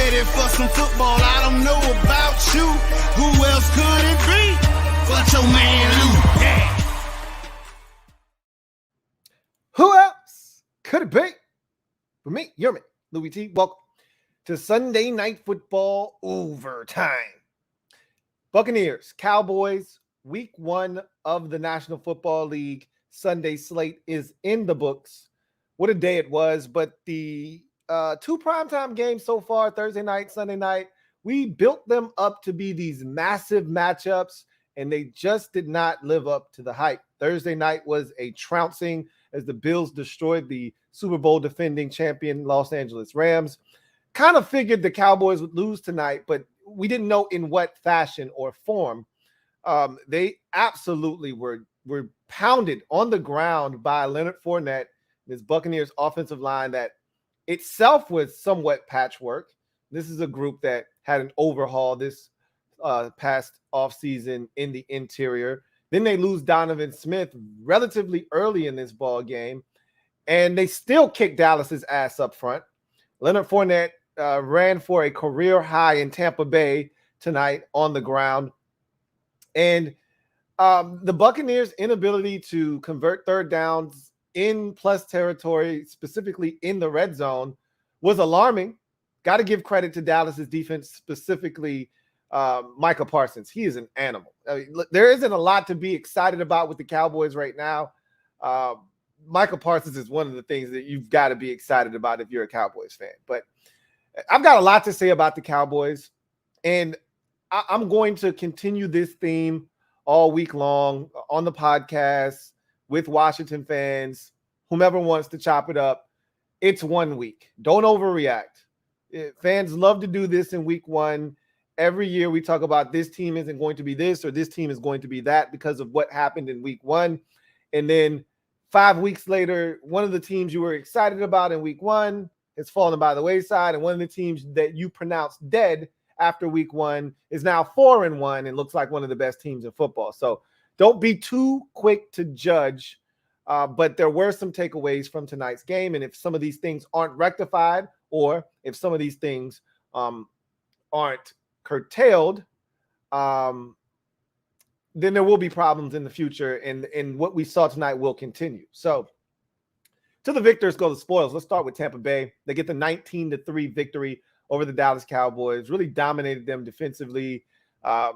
ready for some football. I don't know about you. Who else could it be but your man Lou? Yeah. Who else could it be? For me, your man, Louie T. Welcome to Sunday Night Football Overtime. Buccaneers, Cowboys, week 1 of the National Football League Sunday slate is in the books. What a day it was, but the 2 primetime games so far, Thursday night, Sunday night, we built them up to be these massive matchups, and they just did not live up to the hype. Thursday night was a trouncing as the Bills destroyed the Super Bowl defending champion Los Angeles Rams. Kind of figured the Cowboys would lose tonight, but we didn't know in what fashion or form. They absolutely were pounded on the ground by Leonard Fournette, this Buccaneers offensive line that itself was somewhat patchwork. This is a group that had an overhaul this past offseason in the interior. Then they lose Donovan Smith relatively early in this ball game, and they still kick Dallas's ass up front. Leonard Fournette ran for a career high in Tampa Bay tonight on the ground. And the Buccaneers' inability to convert third downs in plus territory, specifically in the red zone, was alarming. Got to give credit to Dallas's defense, specifically Micah Parsons. He is an animal. I mean, look, there isn't a lot to be excited about with the Cowboys right now. Micah Parsons is one of the things that you've got to be excited about if you're a Cowboys fan. But I've got a lot to say about the Cowboys, and I'm going to continue this theme all week long on the podcast with Washington fans, whomever wants to chop it up. It's 1 week. Don't overreact. Fans love to do this in week 1. Every year we talk about this team isn't going to be this or this team is going to be that because of what happened in week 1. And then 5 weeks later, one of the teams you were excited about in week 1 has fallen by the wayside. And one of the teams that you pronounced dead after week 1 is now 4-1 and looks like one of the best teams in football. So don't be too quick to judge. But there were some takeaways from tonight's game. And if some of these things aren't rectified, or if some of these things aren't curtailed, then there will be problems in the future. And what we saw tonight will continue. So to the victors go the spoils. Let's start with Tampa Bay. They get the 19-3 victory over the Dallas Cowboys. Really dominated them defensively. A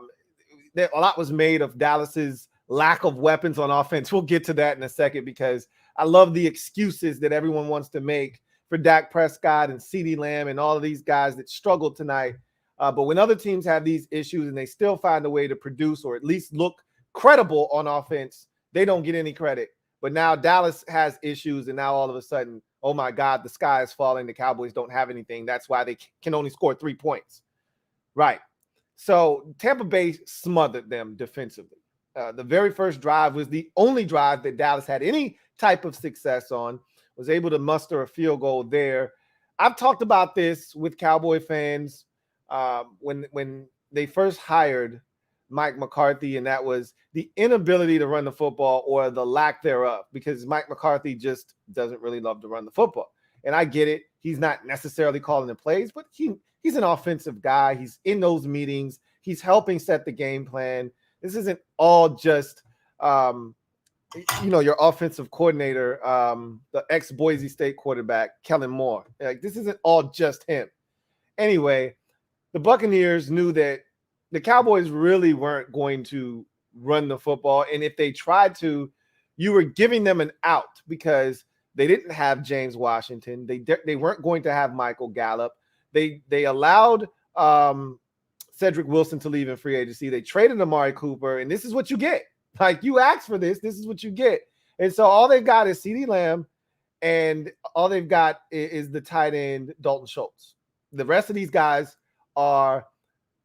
lot was made of Dallas's lack of weapons on offense. We'll get to that in a second because I love the excuses that everyone wants to make for Dak Prescott and CeeDee Lamb and all of these guys that struggled tonight. But when other teams have these issues and they still find a way to produce or at least look credible on offense, they don't get any credit. But now Dallas has issues, and now all of a sudden, oh my God, the sky is falling. The Cowboys don't have anything. That's why they can only score 3 points. Right. So Tampa Bay smothered them defensively. The very first drive was the only drive that Dallas had any type of success on, was able to muster a field goal there. I've talked about this with Cowboy fans when they first hired Mike McCarthy, and that was the inability to run the football or the lack thereof, because Mike McCarthy just doesn't really love to run the football. And I get it. He's not necessarily calling the plays, but he's an offensive guy. He's in those meetings. He's helping set the game plan. This isn't all just, your offensive coordinator, the ex-Boise State quarterback, Kellen Moore. Like, this isn't all just him. Anyway, the Buccaneers knew that the Cowboys really weren't going to run the football. And if they tried to, you were giving them an out because they didn't have James Washington. They weren't going to have Michael Gallup. They allowed Cedric Wilson to leave in free agency. They traded Amari Cooper, and this is what you get. Like, you asked for this. This is what you get. And so all they've got is CeeDee Lamb, and all they've got is the tight end Dalton Schultz. The rest of these guys are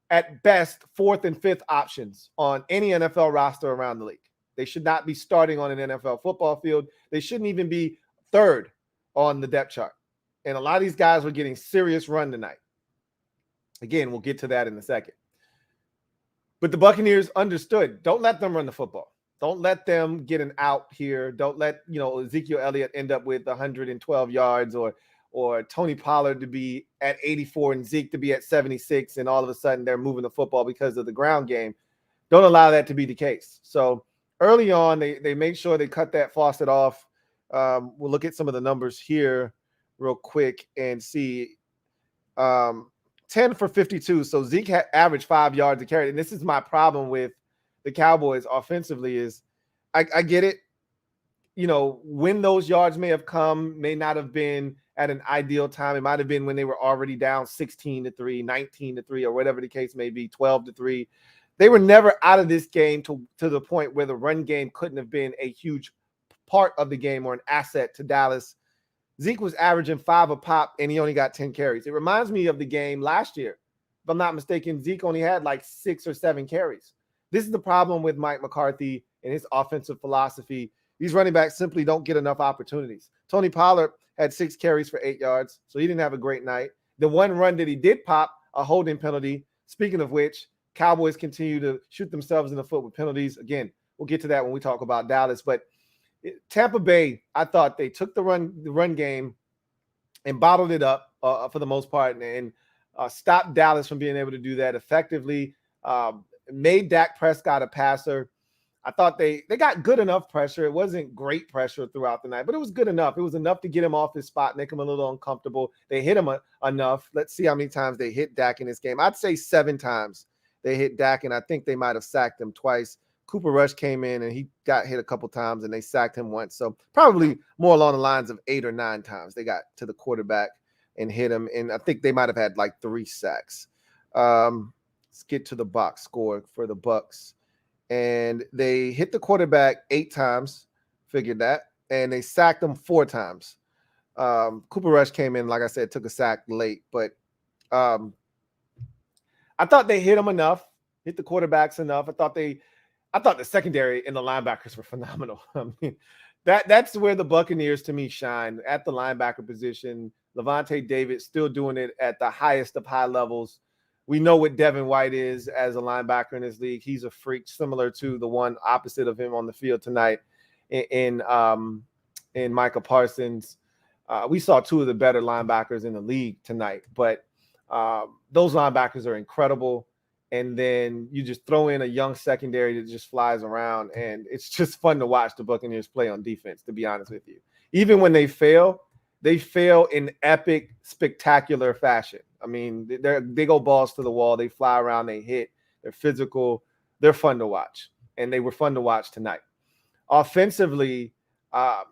at best 4th and 5th options on any NFL roster around the league. They should not be starting on an NFL football field. They shouldn't even be 3rd on the depth chart. And a lot of these guys were getting serious run tonight. Again, we'll get to that in a second. But the Buccaneers understood. Don't let them run the football. Don't let them get an out here. Don't let, Ezekiel Elliott end up with 112 yards or or Tony Pollard to be at 84 and Zeke to be at 76, and all of a sudden they're moving the football because of the ground game. Don't allow that to be the case. So early on, they make sure they cut that faucet off. We'll look at some of the numbers here real quick and see. 10 for 52. So Zeke averaged 5 yards a carry. And this is my problem with the Cowboys offensively is I get it. You know, when those yards may have come, may not have been at an ideal time. It might have been when they were already down 16-3, 19-3, or whatever the case may be, 12-3. They were never out of this game to the point where the run game couldn't have been a huge part of the game or an asset to Dallas. Zeke was averaging 5 a pop, and he only got 10 carries. It reminds me of the game last year. If I'm not mistaken, Zeke only had like 6 or 7 carries. This is the problem with Mike McCarthy and his offensive philosophy. These running backs simply don't get enough opportunities. Tony Pollard had 6 carries for 8 yards, so he didn't have a great night. The one run that he did pop, a holding penalty. Speaking of which, Cowboys continue to shoot themselves in the foot with penalties. Again, we'll get to that when we talk about Dallas. But Tampa Bay, I thought they took the run game and bottled it up for the most part and stopped Dallas from being able to do that effectively. Made Dak Prescott a passer. I thought they got good enough pressure. It wasn't great pressure throughout the night, but it was good enough. It was enough to get him off his spot, make him a little uncomfortable. They hit him enough. Let's see how many times they hit Dak in this game. I'd say 7 times they hit Dak, and I think they might have sacked him twice. Cooper Rush came in, and he got hit a couple times, and they sacked him once. So probably more along the lines of 8 or 9 times they got to the quarterback and hit him, and I think they might have had like 3 sacks. Let's get to the box score for the Bucs. And they hit the quarterback 8 times, figured that, and they sacked him 4 times. Cooper Rush came in, like I said, took a sack late, but I thought they hit him enough, hit the quarterbacks enough. I thought the secondary and the linebackers were phenomenal. I mean, that's where the Buccaneers, to me, shine at the linebacker position. Levante David still doing it at the highest of high levels. We know what Devin White is as a linebacker in this league. He's a freak, similar to the one opposite of him on the field tonight in Micah Parsons. We saw 2 of the better linebackers in the league tonight, but those linebackers are incredible. And then you just throw in a young secondary that just flies around, and it's just fun to watch the Buccaneers play on defense, to be honest with you. Even when they fail in epic, spectacular fashion. I mean, they go balls to the wall. They fly around. They hit. They're physical. They're fun to watch, and they were fun to watch tonight. Offensively,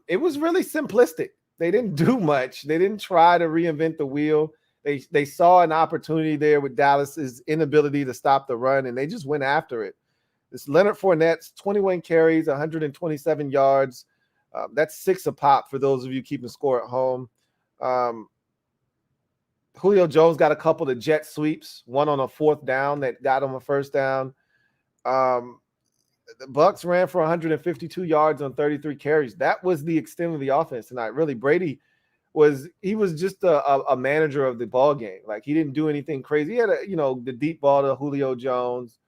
it was really simplistic. They didn't do much. They didn't try to reinvent the wheel. They saw an opportunity there with Dallas's inability to stop the run, and they just went after it. This Leonard Fournette's 21 carries, 127 yards. That's 6 a pop for those of you keeping score at home. Julio Jones got a couple of jet sweeps, one on a 4th down that got him a 1st down. The Bucs ran for 152 yards on 33 carries. That was the extent of the offense tonight. Really, Brady was just a manager of the ball game. Like, he didn't do anything crazy. He had the deep ball to Julio Jones,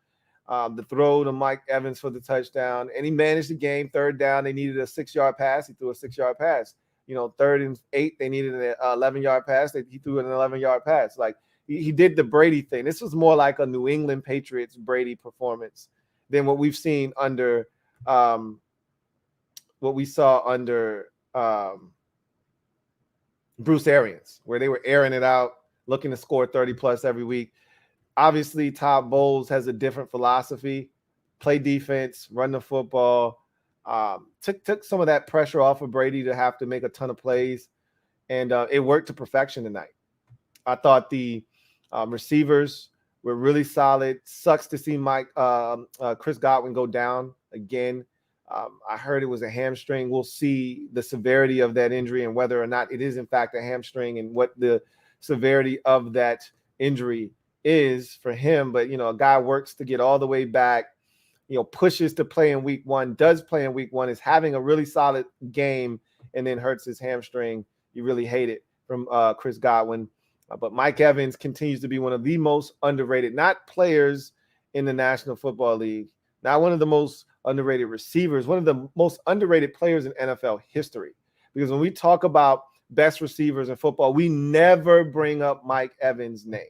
the throw to Mike Evans for the touchdown, and he managed the game. 3rd down, they needed a 6-yard pass. He threw a 6-yard pass. 3rd and 8, they needed an 11-yard pass. He threw an 11-yard pass. Like, he did the Brady thing. This was more like a New England Patriots Brady performance than what we've seen under Bruce Arians, where they were airing it out, looking to score 30-plus every week. Obviously, Todd Bowles has a different philosophy: play defense, run the football. Took some of that pressure off of Brady to have to make a ton of plays, and it worked to perfection tonight. I thought the receivers were really solid. Sucks to see Chris Godwin go down again. I heard it was a hamstring. We'll see the severity of that injury and whether or not it is in fact a hamstring and what the severity of that injury is for him. But, a guy works to get all the way back, pushes to play in week 1, does play in week 1, is having a really solid game, and then hurts his hamstring. You really hate it from Chris Godwin. But Mike Evans continues to be one of the most underrated, not players in the National Football League, not one of the most underrated receivers, one of the most underrated players in NFL history. Because when we talk about best receivers in football, we never bring up Mike Evans' name.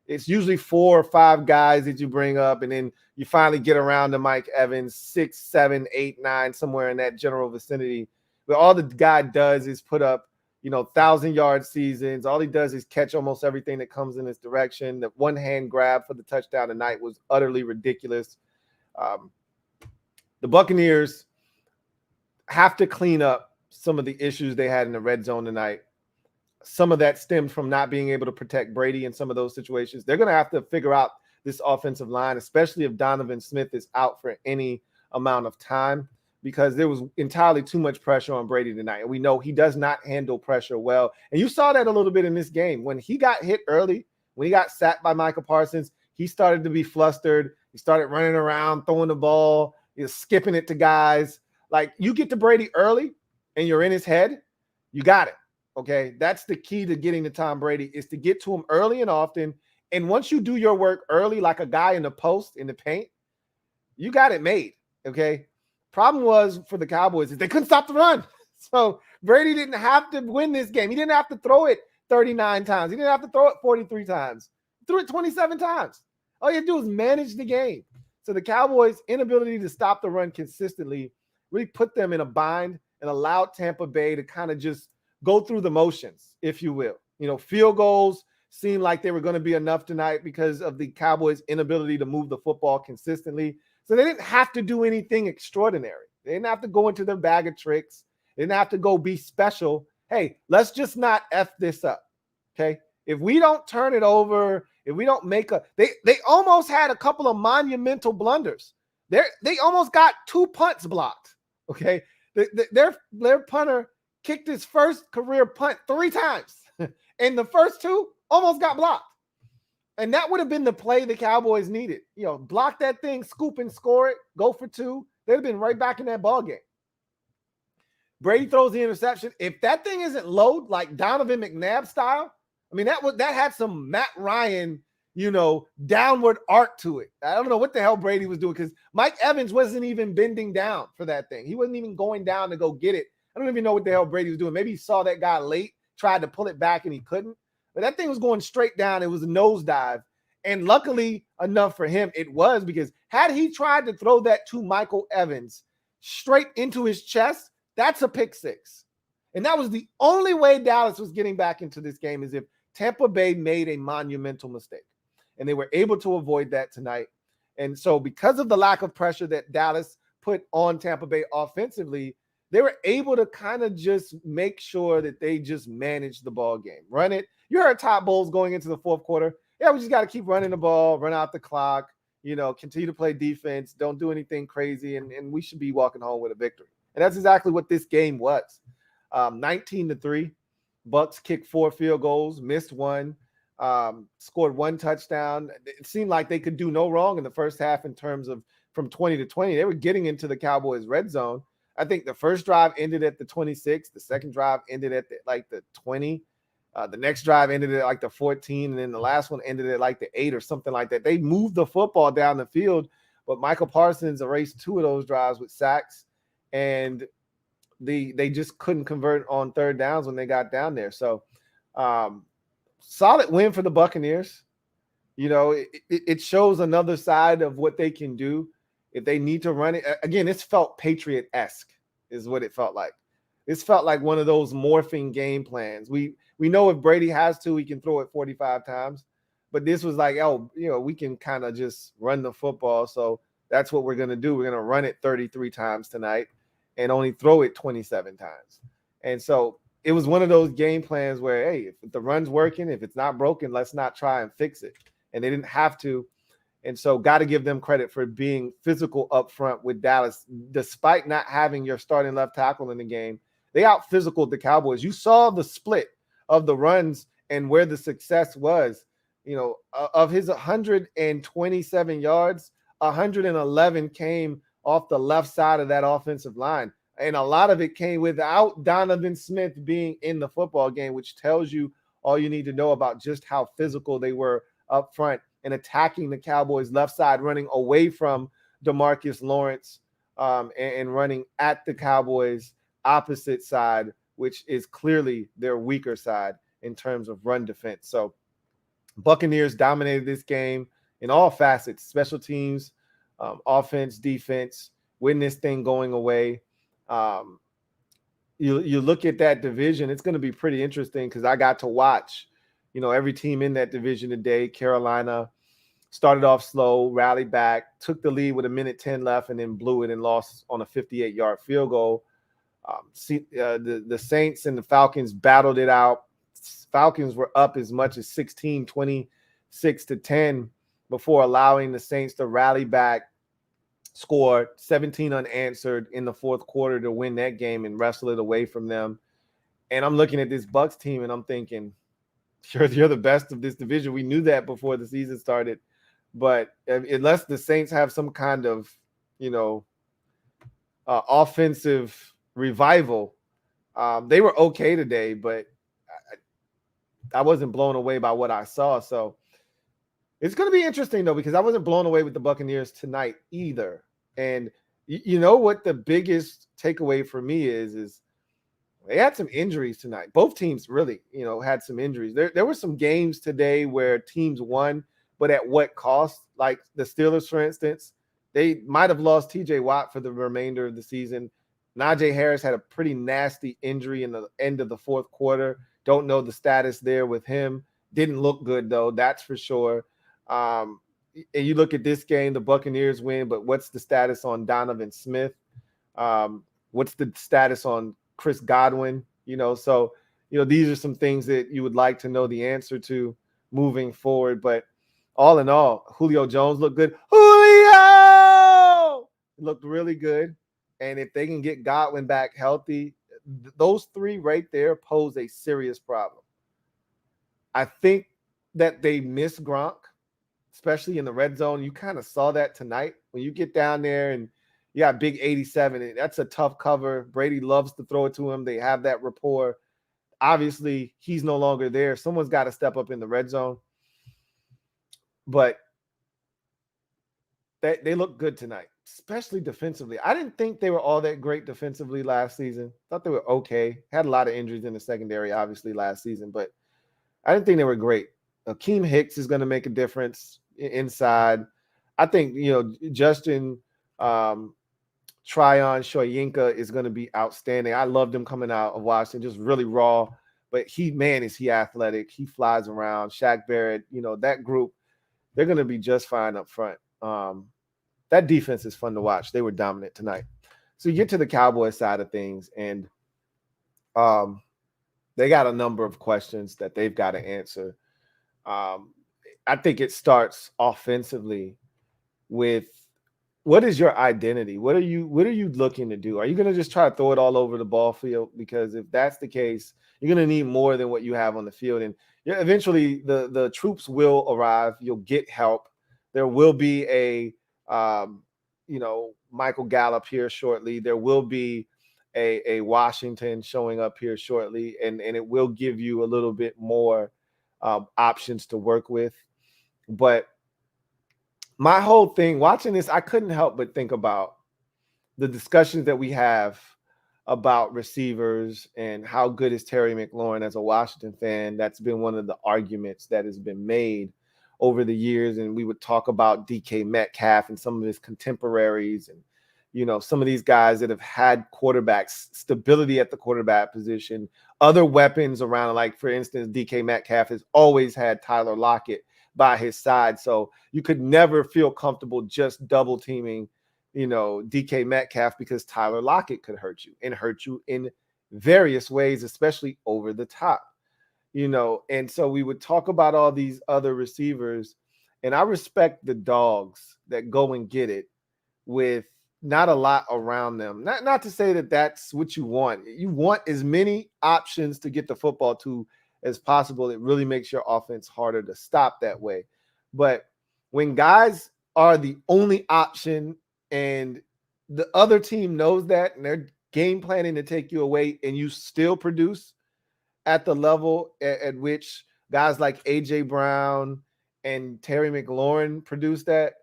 It's usually 4 or 5 guys that you bring up, and then you finally get around to Mike Evans, 6, 7, 8, 9, somewhere in that general vicinity. But all the guy does is put up, 1,000-yard seasons. All he does is catch almost everything that comes in his direction. The one-hand grab for the touchdown tonight was utterly ridiculous. The Buccaneers have to clean up some of the issues they had in the red zone tonight. Some of that stemmed from not being able to protect Brady in some of those situations. They're going to have to figure out this offensive line, especially if Donovan Smith is out for any amount of time, because there was entirely too much pressure on Brady tonight. And we know he does not handle pressure well. And you saw that a little bit in this game. When he got hit early, when he got sacked by Micah Parsons, he started to be flustered. He started running around, throwing the ball, skipping it to guys. Like, you get to Brady early and you're in his head, you got it. Okay, that's the key to getting to Tom Brady, is to get to him early and often. And once you do your work early, like a guy in the post, in the paint, you got it made. Okay, problem was for the Cowboys is they couldn't stop the run. So Brady didn't have to win this game. He didn't have to throw it 39 times. He didn't have to throw it 43 times. He threw it 27 times. All you had to do was manage the game. So the Cowboys' inability to stop the run consistently really put them in a bind and allowed Tampa Bay to kind of just go through the motions, if you will. Field goals seemed like they were going to be enough tonight because of the Cowboys' inability to move the football consistently. So they didn't have to do anything extraordinary. They didn't have to go into their bag of tricks. They didn't have to go be special. Hey, let's just not F this up, okay? If we don't turn it over, if we don't make they almost had a couple of monumental blunders. They almost got 2 punts blocked, okay? Their punter kicked his first career punt 3 times, and the first 2 almost got blocked. And that would have been the play the Cowboys needed. Block that thing, scoop and score it, go for 2. They'd have been right back in that ball game. Brady throws the interception. If that thing isn't low, like Donovan McNabb style, I mean, that had some Matt Ryan, downward arc to it. I don't know what the hell Brady was doing, because Mike Evans wasn't even bending down for that thing. He wasn't even going down to go get it. I don't even know what the hell Brady was doing. Maybe he saw that guy late, tried to pull it back, and he couldn't. But that thing was going straight down. It was a nosedive. And luckily enough for him, it was, because had he tried to throw that to Michael Evans straight into his chest, that's a pick 6. And that was the only way Dallas was getting back into this game, is if Tampa Bay made a monumental mistake. And they were able to avoid that tonight. And so because of the lack of pressure that Dallas put on Tampa Bay offensively, they were able to kind of just make sure that they just managed the ball game. Run it. You heard Todd Bowles going into the fourth quarter. Yeah, we just got to keep running the ball, run out the clock, continue to play defense, don't do anything crazy, and we should be walking home with a victory. And that's exactly what this game was. 19-3. Bucs kicked 4 field goals, missed 1, scored 1 touchdown. It seemed like they could do no wrong in the first half in terms of from 20-20. They were getting into the Cowboys' red zone. I think the first drive ended at the 26. The second drive ended at the 20. The next drive ended at like the 14. And then the last one ended at like the 8 or something like that. They moved the football down the field, but Michael Parsons erased 2 of those drives with sacks. And they just couldn't convert on third downs when they got down there. So solid win for the Buccaneers. It shows another side of what they can do if they need to run it. Again, this felt Patriot-esque is what it felt like. This felt like one of those morphing game plans. We know if Brady has to, he can throw it 45 times. But this was like, we can kind of just run the football. So that's what we're going to do. We're going to run it 33 times tonight and only throw it 27 times. And so it was one of those game plans where, hey, if the run's working, if it's not broken, let's not try and fix it. And they didn't have to. And so got to give them credit for being physical up front with Dallas. Despite not having your starting left tackle in the game, they out-physicaled the Cowboys. You saw the split of the runs and where the success was. Of his 127 yards, 111 came off the left side of that offensive line. And a lot of it came without Donovan Smith being in the football game, which tells you all you need to know about just how physical they were up front and attacking the Cowboys left side, running away from DeMarcus Lawrence and running at the Cowboys opposite side which is clearly their weaker side in terms of run defense. So Buccaneers dominated this game in all facets, special teams, offense, defense, win this thing going away. You look at that division, it's going to be pretty interesting because I got to watch, every team in that division today. Carolina started off slow, rallied back, took the lead with 1:10 left, and then blew it and lost on a 58-yard field goal. The Saints and the Falcons battled it out. Falcons were up as much as 16, 26-10 before allowing the Saints to rally back, score 17 unanswered in the fourth quarter to win that game and wrestle it away from them. And I'm looking at this Bucs team and I'm thinking, you're the best of this division. We knew that before the season started. But unless the Saints have some kind of, offensive revival, they were okay today, but I wasn't blown away by what I saw. So it's going to be interesting, though, because I wasn't blown away with the Buccaneers tonight either. And you know what the biggest takeaway for me is they had some injuries tonight. Both teams really, had some injuries. There were some games today where teams won, but at what cost? Like the Steelers, for instance, they might have lost TJ Watt for the remainder of the season. Najee Harris had a pretty nasty injury in the end of the fourth quarter. Don't know the status there with him. Didn't look good, though, that's for sure. And you look at this game, the Buccaneers win, but what's the status on Donovan Smith? What's the status on Chris Godwin? So, these are some things that you would like to know the answer to moving forward. But all in all, Julio Jones looked good. Julio looked really good. And if they can get Godwin back healthy, those three right there pose a serious problem. I think that they miss Gronk, especially in the red zone. You kind of saw that tonight when you get down there and you got big 87. And that's a tough cover. Brady loves to throw it to him. They have that rapport. Obviously, he's no longer there. Someone's got to step up in the red zone. But they look good tonight, especially defensively. I didn't think they were all that great defensively last season. Thought they were okay. Had a lot of injuries in the secondary, obviously, last season. But I didn't think they were great. Akeem Hicks is going to make a difference inside. I think, Justin Tryon Shoyinka is going to be outstanding. I loved him coming out of Washington, just really raw. But is he athletic. He flies around. Shaq Barrett, that group, they're going to be just fine up front. That defense is fun to watch. They were dominant tonight. So you get to the Cowboys side of things, and they got a number of questions that they've got to answer. I think it starts offensively with, what is your identity? What are you looking to do? Are you going to just try to throw it all over the ball field? Because if that's the case, you're going to need more than what you have on the field. And eventually the troops will arrive. You'll get help. There will be a Michael Gallup here shortly. There will be a Washington showing up here shortly, and it will give you a little bit more options to work with. But my whole thing watching this, I couldn't help but think about the discussions that we have about receivers and how good is Terry McLaurin as a Washington fan. That's been one of the arguments that has been made over the years. And we would talk about DK Metcalf and some of his contemporaries and, some of these guys that have had quarterbacks, stability at the quarterback position, other weapons around. Like, for instance, DK Metcalf has always had Tyler Lockett by his side. So you could never feel comfortable just double teaming, DK Metcalf, because Tyler Lockett could hurt you in various ways, especially over the top. And so we would talk about all these other receivers, and I respect the dogs that go and get it with not a lot around them. Not to say that that's what you want. You want as many options to get the football to as possible. It really makes your offense harder to stop that way. But when guys are the only option and the other team knows that and they're game planning to take you away, and you still produce at the level at which guys like A.J. Brown and Terry McLaurin produce that,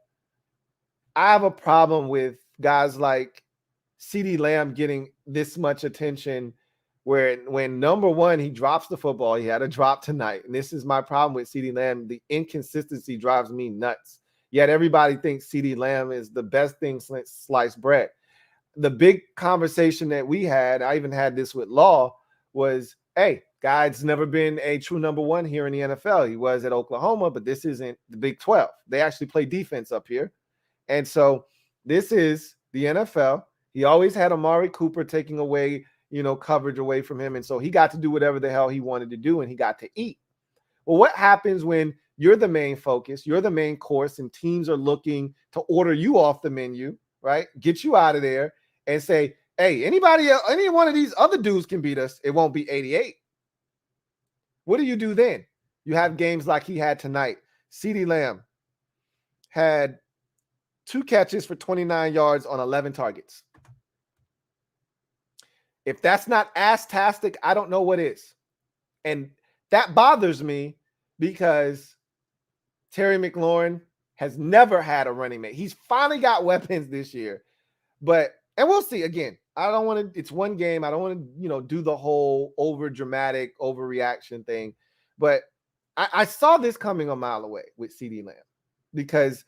I have a problem with guys like CeeDee Lamb getting this much attention where when number one, he drops the football. He had a drop tonight. And this is my problem with CeeDee Lamb. The inconsistency drives me nuts. Yet everybody thinks CeeDee Lamb is the best thing since sliced bread. The big conversation that we had, I even had this with Law, was, hey, guy's never been a true number one here in the NFL. He was at Oklahoma, but this isn't the Big 12. They actually play defense up here. And so this is the NFL. He always had Amari Cooper taking away, coverage away from him. And so he got to do whatever the hell he wanted to do, and he got to eat. Well, what happens when you're the main focus, you're the main course, and teams are looking to order you off the menu, right? Get you out of there and say, hey, anybody else, any one of these other dudes can beat us. It won't be 88. What do you do then? You have games like he had tonight. CeeDee Lamb had 2 catches for 29 yards on 11 targets. If that's not ass-tastic, I don't know what is. And that bothers me because Terry McLaurin has never had a running mate. He's finally got weapons this year. And we'll see. Again, I don't want to, it's one game. I don't want to, do the whole over-dramatic, overreaction thing. But I saw this coming a mile away with CeeDee Lamb because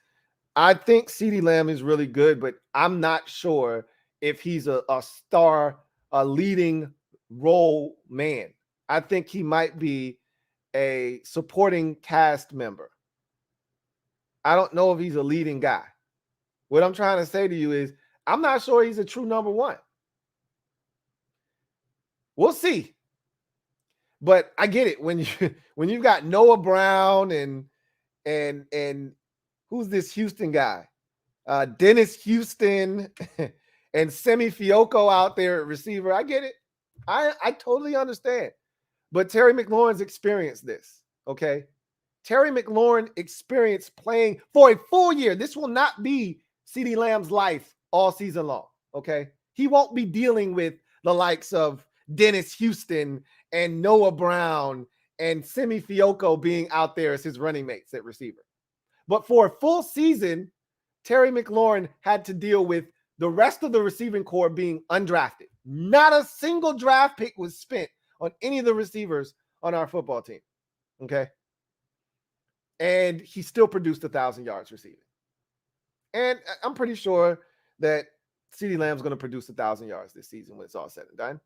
I think CeeDee Lamb is really good, but I'm not sure if he's a star, a leading role man. I think he might be a supporting cast member. I don't know if he's a leading guy. What I'm trying to say to you is I'm not sure he's a true number one. We'll see. But I get it when you've got Noah Brown and who's this Houston guy? Dennis Houston and Semi Fioco out there at receiver. I get it. I totally understand. But Terry McLaurin's experienced this, okay? Terry McLaurin experienced playing for a full year. This will not be CeeDee Lamb's life all season long, okay? He won't be dealing with the likes of Dennis Houston and Noah Brown and Semi Fioco being out there as his running mates at receiver. But for a full season, Terry McLaurin had to deal with the rest of the receiving core being undrafted. Not a single draft pick was spent on any of the receivers on our football team, okay? And he still produced 1,000 yards receiving. And I'm pretty sure that CeeDee Lamb's going to produce 1,000 yards this season when it's all said and done.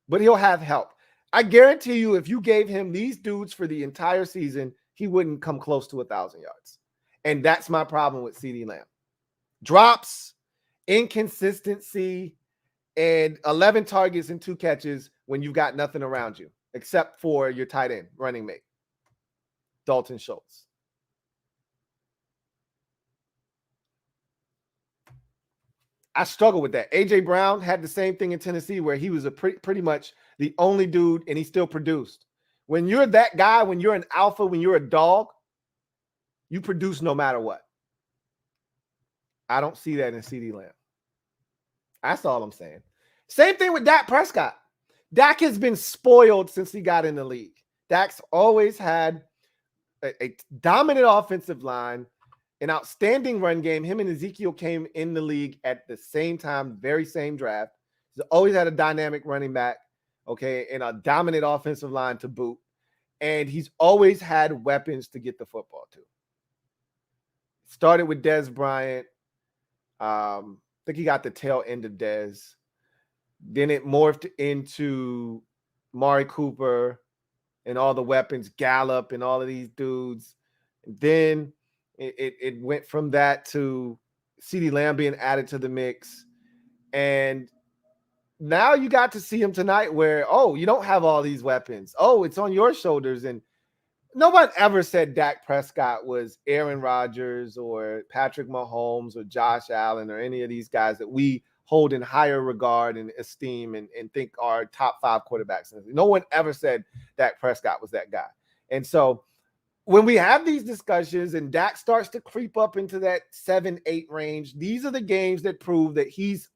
But he'll have help. I guarantee you if you gave him these dudes for the entire season, he wouldn't come close to 1,000 yards. And that's my problem with CeeDee Lamb. Drops, inconsistency, and 11 targets and 2 catches when you've got nothing around you except for your tight end running mate, Dalton Schultz. I struggle with that. A.J. Brown had the same thing in Tennessee where he was pretty much the only dude and he still produced. When you're that guy, when you're an alpha, when you're a dog, you produce no matter what. I don't see that in CeeDee Lamb. That's all I'm saying. Same thing with Dak Prescott. Dak has been spoiled since he got in the league. Dak's always had a dominant offensive line, an outstanding run game. Him and Ezekiel came in the league at the same time, very same draft. He's always had a dynamic running back, okay, and a dominant offensive line to boot. And he's always had weapons to get the football to. Started with Dez Bryant. I think he got the tail end of Dez. Then it morphed into Amari Cooper and all the weapons, Gallup and all of these dudes. And then it went from that to CeeDee Lamb being added to the mix. And now you got to see him tonight where, oh, you don't have all these weapons. Oh, it's on your shoulders. And no one ever said Dak Prescott was Aaron Rodgers or Patrick Mahomes or Josh Allen or any of these guys that we hold in higher regard and esteem and think are top 5 quarterbacks. No one ever said Dak Prescott was that guy. And so when we have these discussions and Dak starts to creep up into that 7-8 range, these are the games that prove that he's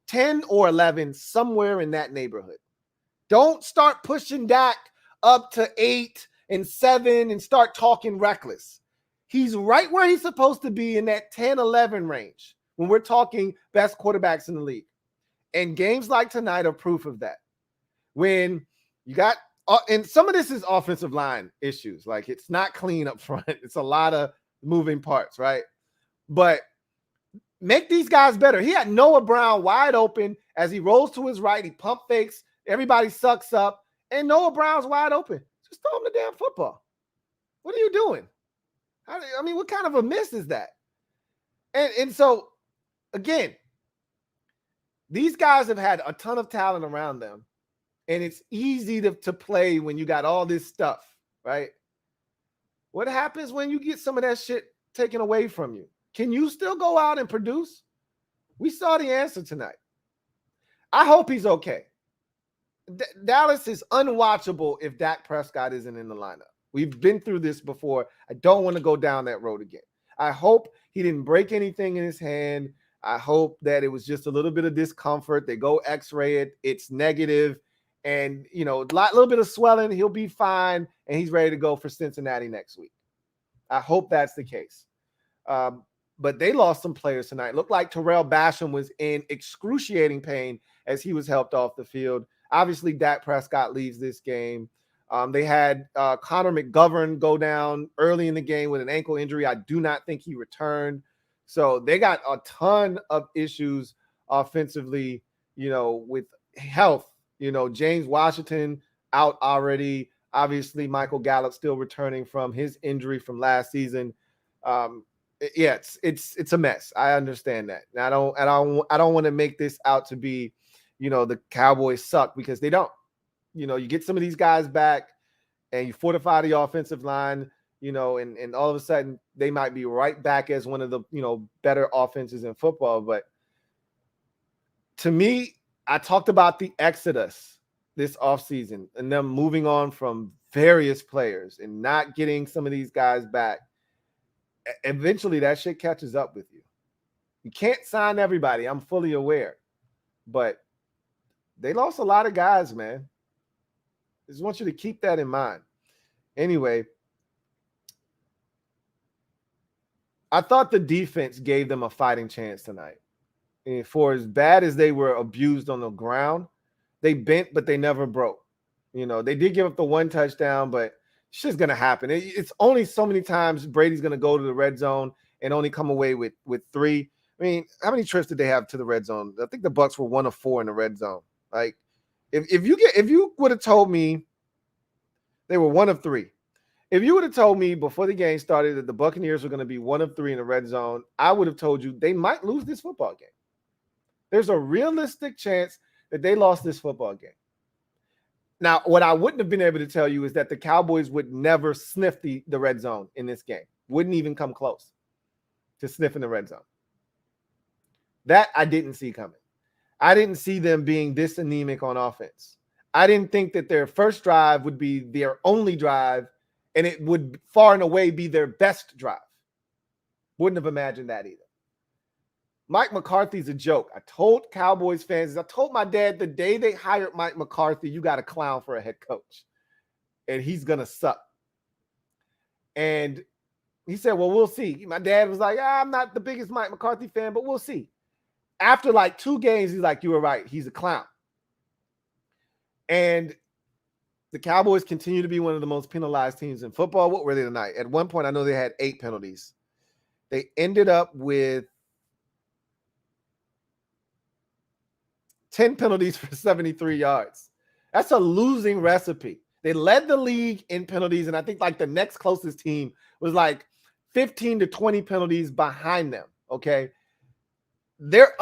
10 or 11, somewhere in that neighborhood. Don't start pushing Dak up to 8 and 7 and start talking reckless. He's right where he's supposed to be in that 10-11 range when we're talking best quarterbacks in the league. And games like tonight are proof of that. when you got, and some of this is offensive line issues. Like, it's not clean up front. It's a lot of moving parts, right? But make these guys better. He had Noah Brown wide open as he rolls to his right. He pump fakes. Everybody sucks up. And Noah Brown's wide open. Just throw him the damn football. What are you doing? I mean, what kind of a miss is that? And so, again, these guys have had a ton of talent around them. And it's easy to play when you got all this stuff, right? What happens when you get some of that shit taken away from you? Can you still go out and produce? We saw the answer tonight. I hope he's okay. Dallas is unwatchable if Dak Prescott isn't in the lineup. We've been through this before. I don't want to go down that road again. I hope he didn't break anything in his hand. I hope that it was just a little bit of discomfort. They go x-ray it. It's negative. And, you know, a little bit of swelling. He'll be fine. And he's ready to go for Cincinnati next week. I hope that's the case. But they lost some players tonight. Looked like Terrell Basham was in excruciating pain as he was helped off the field. Obviously, Dak Prescott leaves this game. They had Connor McGovern go down early in the game with an ankle injury. I do not think he returned. So they got a ton of issues offensively, you know, with health. You know, James Washington out already. Obviously, Michael Gallup still returning from his injury from last season. Yeah, it's a mess. I understand that. And I don't want to make this out to be, you know, the Cowboys suck, because they don't. You know, you get some of these guys back and you fortify the offensive line, you know, and all of a sudden they might be right back as one of the, you know, better offenses in football. But to me, I talked about the exodus this offseason and them moving on from various players and not getting some of these guys back. Eventually that shit catches up with you. You can't sign everybody. I'm fully aware, but they lost a lot of guys, man. I just want you to keep that in mind. Anyway, I thought the defense gave them a fighting chance tonight. And for as bad as they were abused on the ground, they bent, but they never broke. You know, they did give up the one touchdown, but shit's going to happen. It's only so many times Brady's going to go to the red zone and only come away with 3. I mean, how many trips did they have to the red zone? I think the Bucs were 1 of 4 in the red zone. Like, if you would have told me they were 1 of 3, if you would have told me before the game started that the Buccaneers were going to be 1 of 3 in the red zone, I would have told you they might lose this football game. There's a realistic chance that they lost this football game. Now, what I wouldn't have been able to tell you is that the Cowboys would never sniff the red zone in this game. Wouldn't even come close to sniffing the red zone. That I didn't see coming. I didn't see them being this anemic on offense. I didn't think that their first drive would be their only drive, and it would far and away be their best drive. Wouldn't have imagined that either. Mike McCarthy's a joke. I told Cowboys fans, I told my dad the day they hired Mike McCarthy, you got a clown for a head coach, and he's going to suck. And he said, well, we'll see. My dad was like, I'm not the biggest Mike McCarthy fan, but we'll see. After like 2 games, he's like, you were right. He's a clown. And the Cowboys continue to be one of the most penalized teams in football. What were they tonight? At one point, I know they had 8 penalties. They ended up with 10 penalties for 73 yards. That's a losing recipe. They led the league in penalties, and I think like the next closest team was like 15 to 20 penalties behind them, okay? They're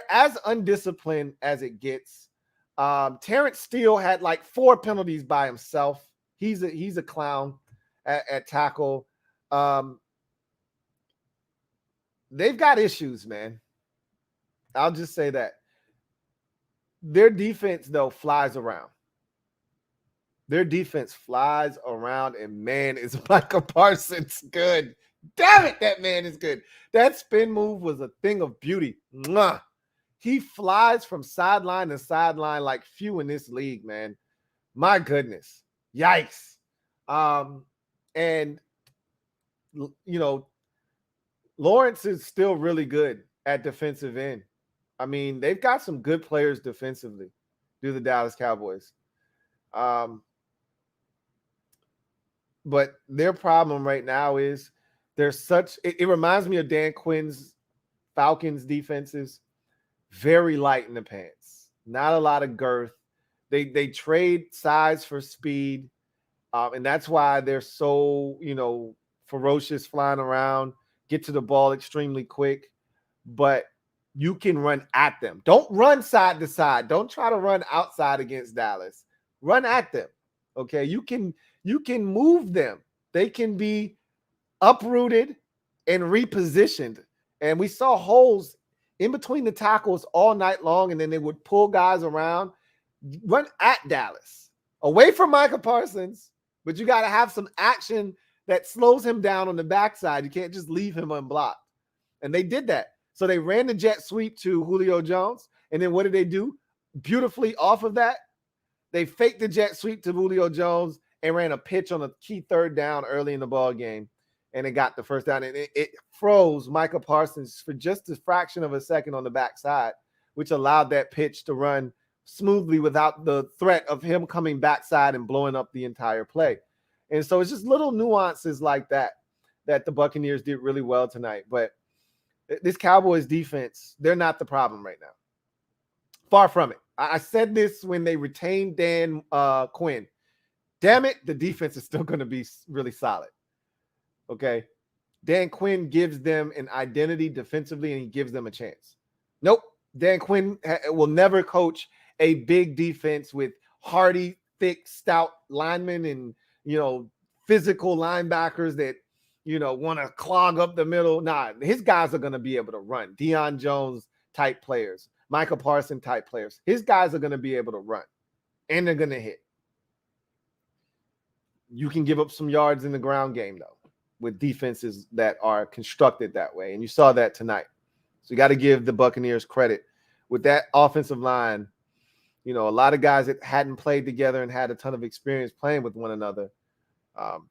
as undisciplined as it gets. Terrence Steele had like 4 penalties by himself. He's a clown at tackle. They've got issues, man. I'll just say that. Their defense, though, flies around. Their defense flies around, and man, is Micah Parsons good. Damn it, that man is good. That spin move was a thing of beauty. Mwah. He flies from sideline to sideline like few in this league, man. My goodness. Yikes. And, you know, Lawrence is still really good at defensive end. I mean, they've got some good players defensively, do the Dallas Cowboys. But their problem right now is it reminds me of Dan Quinn's Falcons defenses, very light in the pants, not a lot of girth. They trade size for speed, and that's why they're so, ferocious flying around, get to the ball extremely quick. But you can run at them. Don't run side to side. Don't try to run outside against Dallas. Run at them. Okay, you can move them. They can be uprooted and repositioned. And we saw holes in between the tackles all night long, and then they would pull guys around. Run at Dallas, away from Micah Parsons, but you got to have some action that slows him down on the backside. You can't just leave him unblocked. And they did that. So they ran the jet sweep to Julio Jones. And then what did they do? Beautifully off of that, they faked the jet sweep to Julio Jones and ran a pitch on a key third down early in the ball game. And it got the first down. And it froze Micah Parsons for just a fraction of a second on the backside, which allowed that pitch to run smoothly without the threat of him coming backside and blowing up the entire play. And so it's just little nuances like that the Buccaneers did really well tonight. But this Cowboys defense, they're not the problem right now. Far from it. I said this when they retained Dan Quinn. Damn it, the defense is still going to be really solid. Okay? Dan Quinn gives them an identity defensively, and he gives them a chance. Nope. Dan Quinn will never coach a big defense with hardy, thick, stout linemen and, physical linebackers that, want to clog up the middle. Nah, his guys are going to be able to run. Deion Jones type players, Michael Parsons type players. His guys are going to be able to run, and they're going to hit. You can give up some yards in the ground game, though, with defenses that are constructed that way. And you saw that tonight. So you got to give the Buccaneers credit. With that offensive line, a lot of guys that hadn't played together and had a ton of experience playing with one another,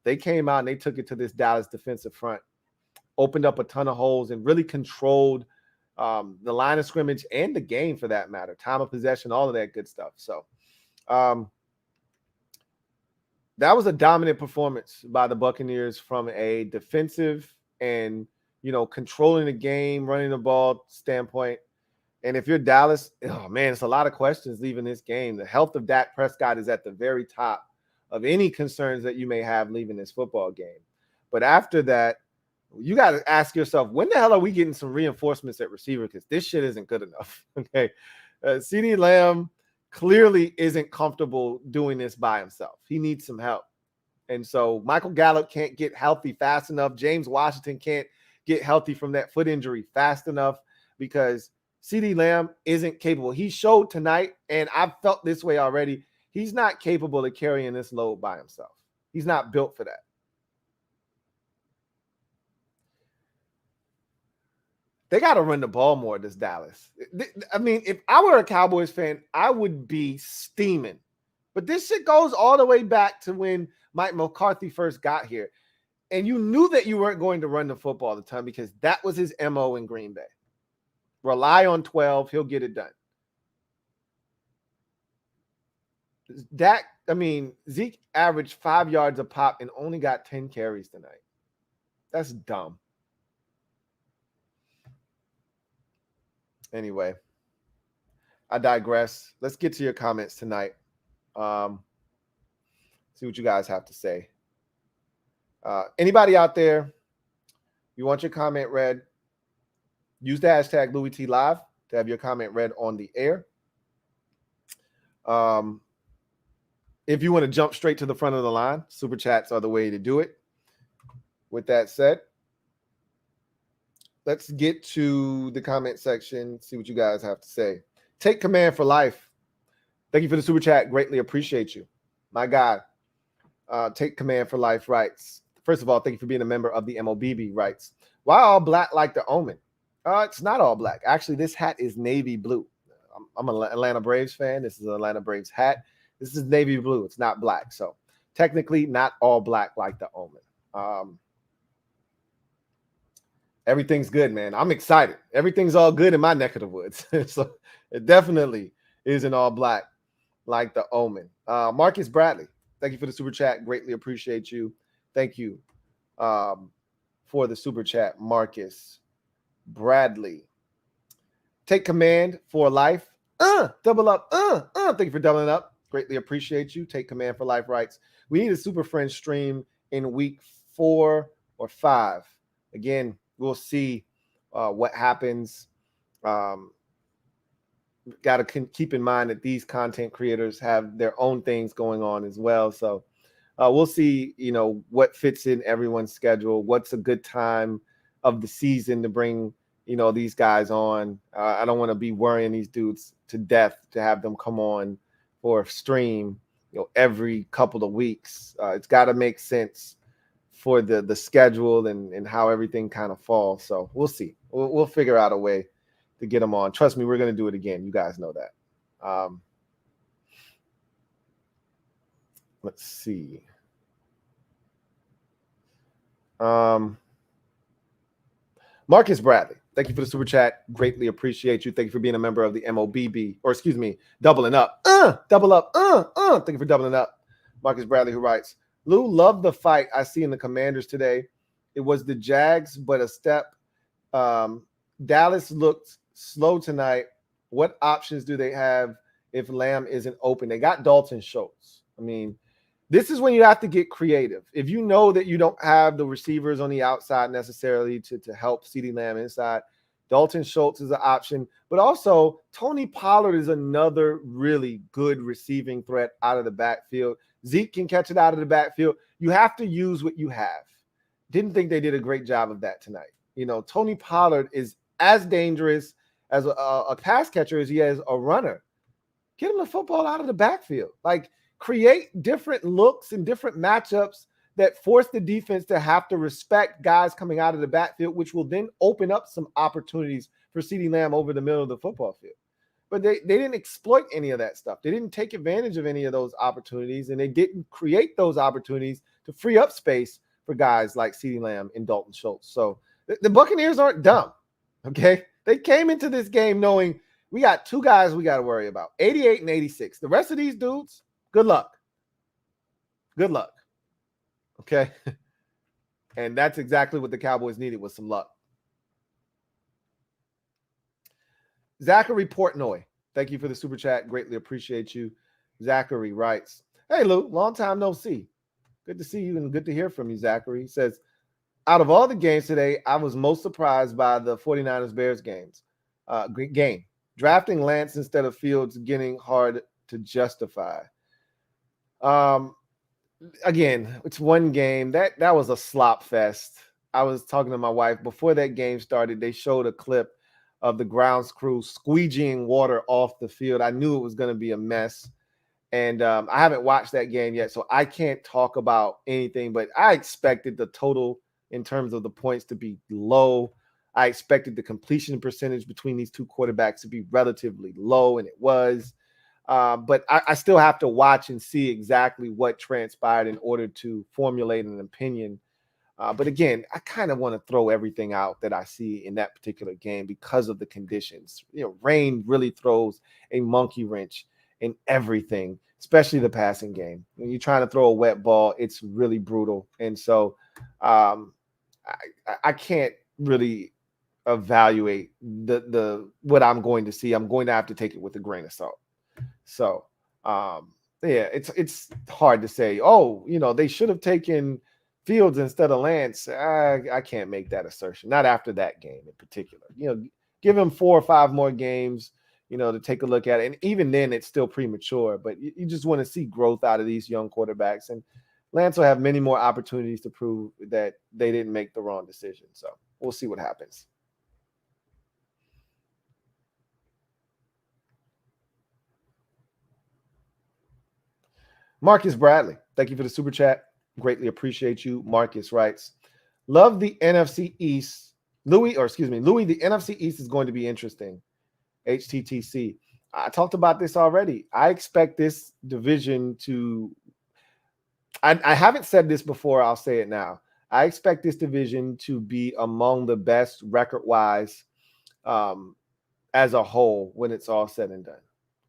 they came out and they took it to this Dallas defensive front, opened up a ton of holes, and really controlled the line of scrimmage and the game for that matter, time of possession, all of that good stuff. So that was a dominant performance by the Buccaneers from a defensive and, controlling the game, running the ball standpoint. And if you're Dallas, oh man, it's a lot of questions leaving this game. The health of Dak Prescott is at the very top of any concerns that you may have leaving this football game. But after that, you got to ask yourself, when the hell are we getting some reinforcements at receiver? Because this shit isn't good enough. Okay. CeeDee Lamb clearly isn't comfortable doing this by himself. He needs some help. And so Michael Gallup can't get healthy fast enough. James Washington can't get healthy from that foot injury fast enough because CeeDee Lamb isn't capable. He showed tonight, and I've felt this way already, he's not capable of carrying this load by himself. He's not built for that. They got to run the ball more, this Dallas. I mean, if I were a Cowboys fan, I would be steaming. But this shit goes all the way back to when Mike McCarthy first got here. And you knew that you weren't going to run the football all the time because that was his MO in Green Bay. Rely on 12, he'll get it done. Zeke averaged 5 yards a pop and only got 10 carries tonight. That's dumb. Anyway, I digress. Let's get to your comments tonight. See what you guys have to say. Anybody out there, you want your comment read, use the hashtag LouieTLive to have your comment read on the air. If you want to jump straight to the front of the line, super chats are the way to do it. With that said, let's get to the comment section, see what you guys have to say. Take command for life. Thank you for the super chat. Greatly appreciate you. My God. Take command for life writes. First of all, thank you for being a member of the MOBB writes. Why all black like the Omen? It's not all black. Actually, this hat is navy blue. I'm an Atlanta Braves fan. This is an Atlanta Braves hat. This is navy blue. It's not black. So technically not all black like the Omen. Everything's good, man. I'm excited. Everything's all good in my neck of the woods. So it definitely isn't all black. like the omen. Marcus Bradley, thank you for the super chat. Greatly appreciate you. Thank you for the super chat, Marcus Bradley. Take command for life. Double up. Thank you for doubling up. Greatly appreciate you. Take command for life writes, we need a Super Friends stream in week 4 or 5. Again, we'll see what happens. Got to keep in mind that these content creators have their own things going on as well. So we'll see, what fits in everyone's schedule. What's a good time of the season to bring, these guys on. I don't want to be worrying these dudes to death to have them come on for a stream, every couple of weeks. It's got to make sense for the schedule and how everything kind of falls. So we'll see. We'll figure out a way to get them on. Trust me, we're going to do it again. You guys know that. Let's see. Marcus Bradley, thank you for the super chat. Greatly appreciate you. Thank you for being a member of the MOBB, or excuse me, doubling up. Double up. Thank you for doubling up. Marcus Bradley, who writes, Lou, love the fight I see in the Commanders today. It was the Jags, but a step. Dallas looked slow tonight. What options do they have if Lamb isn't open? They got Dalton Schultz. I mean, this is when you have to get creative. If you know that you don't have the receivers on the outside necessarily to help CeeDee Lamb inside, Dalton Schultz is an option. But also, Tony Pollard is another really good receiving threat out of the backfield. Zeke can catch it out of the backfield. You have to use what you have. Didn't think they did a great job of that tonight. Tony Pollard is as dangerous as a pass catcher as he is a runner. Get him the football out of the backfield. Create different looks and different matchups that force the defense to have to respect guys coming out of the backfield, which will then open up some opportunities for CeeDee Lamb over the middle of the football field. But they didn't exploit any of that stuff. They didn't take advantage of any of those opportunities, and they didn't create those opportunities to free up space for guys like CeeDee Lamb and Dalton Schultz. So the Buccaneers aren't dumb, okay? They came into this game knowing we got 2 guys we got to worry about, 88 and 86. The rest of these dudes, good luck. Good luck. Okay. And that's exactly what the Cowboys needed, was some luck. Zachary Portnoy, thank you for the super chat. Greatly appreciate you. Zachary writes, hey, Lou, long time no see. Good to see you and good to hear from you, Zachary. He says, out of all the games today, I was most surprised by the 49ers-Bears game. Drafting Lance instead of Fields getting hard to justify. Again, it's one game. That was a slop fest. I was talking to my wife before that game started. They showed a clip of the grounds crew squeegeeing water off the field. I knew it was going to be a mess. And I haven't watched that game yet, so I can't talk about anything. But I expected the total in terms of the points to be low. I expected the completion percentage between these two quarterbacks to be relatively low, and it was. But I still have to watch and see exactly what transpired in order to formulate an opinion. But again, I kind of want to throw everything out that I see in that particular game because of the conditions. Rain really throws a monkey wrench in everything, especially the passing game. When you're trying to throw a wet ball, it's really brutal. And so I can't really evaluate the what I'm going to see. I'm going to have to take it with a grain of salt. So, it's hard to say, they should have taken Fields instead of Lance. I can't make that assertion. Not after that game in particular. Give him 4 or 5 more games, to take a look at it. And even then, it's still premature. But you just want to see growth out of these young quarterbacks. And Lance will have many more opportunities to prove that they didn't make the wrong decision. So we'll see what happens. Marcus Bradley, thank you for the super chat. Greatly appreciate you. Marcus writes, love the NFC East. Louie, the NFC East is going to be interesting. HTTC. I talked about this already. I expect this division to I haven't said this before. I'll say it now. I expect this division to be among the best record-wise as a whole when it's all said and done.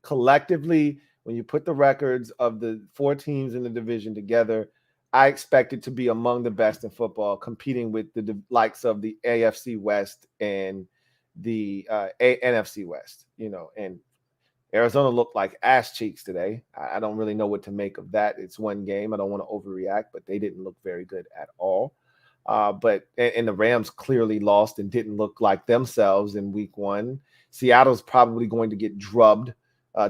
Collectively, when you put the records of the 4 teams in the division together, I expect it to be among the best in football, competing with the likes of the AFC West and the NFC West, and Arizona looked like ass cheeks today. I don't really know what to make of that. It's one game. I don't want to overreact, but they didn't look very good at all. But the Rams clearly lost and didn't look like themselves in week 1. Seattle's probably going to get drubbed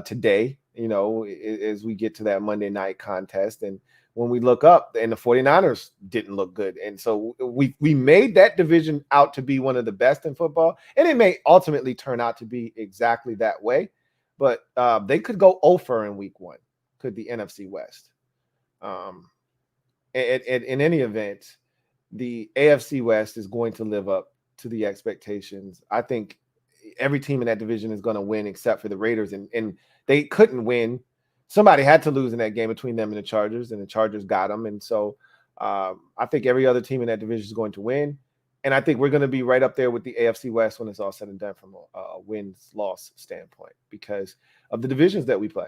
today, as we get to that Monday night contest. And when we look up, and the 49ers didn't look good. And so we made that division out to be one of the best in football. And it may ultimately turn out to be exactly that way. But they could go 0-for in week 1, could the NFC West. In any event, the AFC West is going to live up to the expectations. I think every team in that division is going to win except for the Raiders, and they couldn't win. Somebody had to lose in that game between them and the Chargers got them. And so I think every other team in that division is going to win. And I think we're going to be right up there with the AFC West when it's all said and done from a wins-loss standpoint because of the divisions that we play.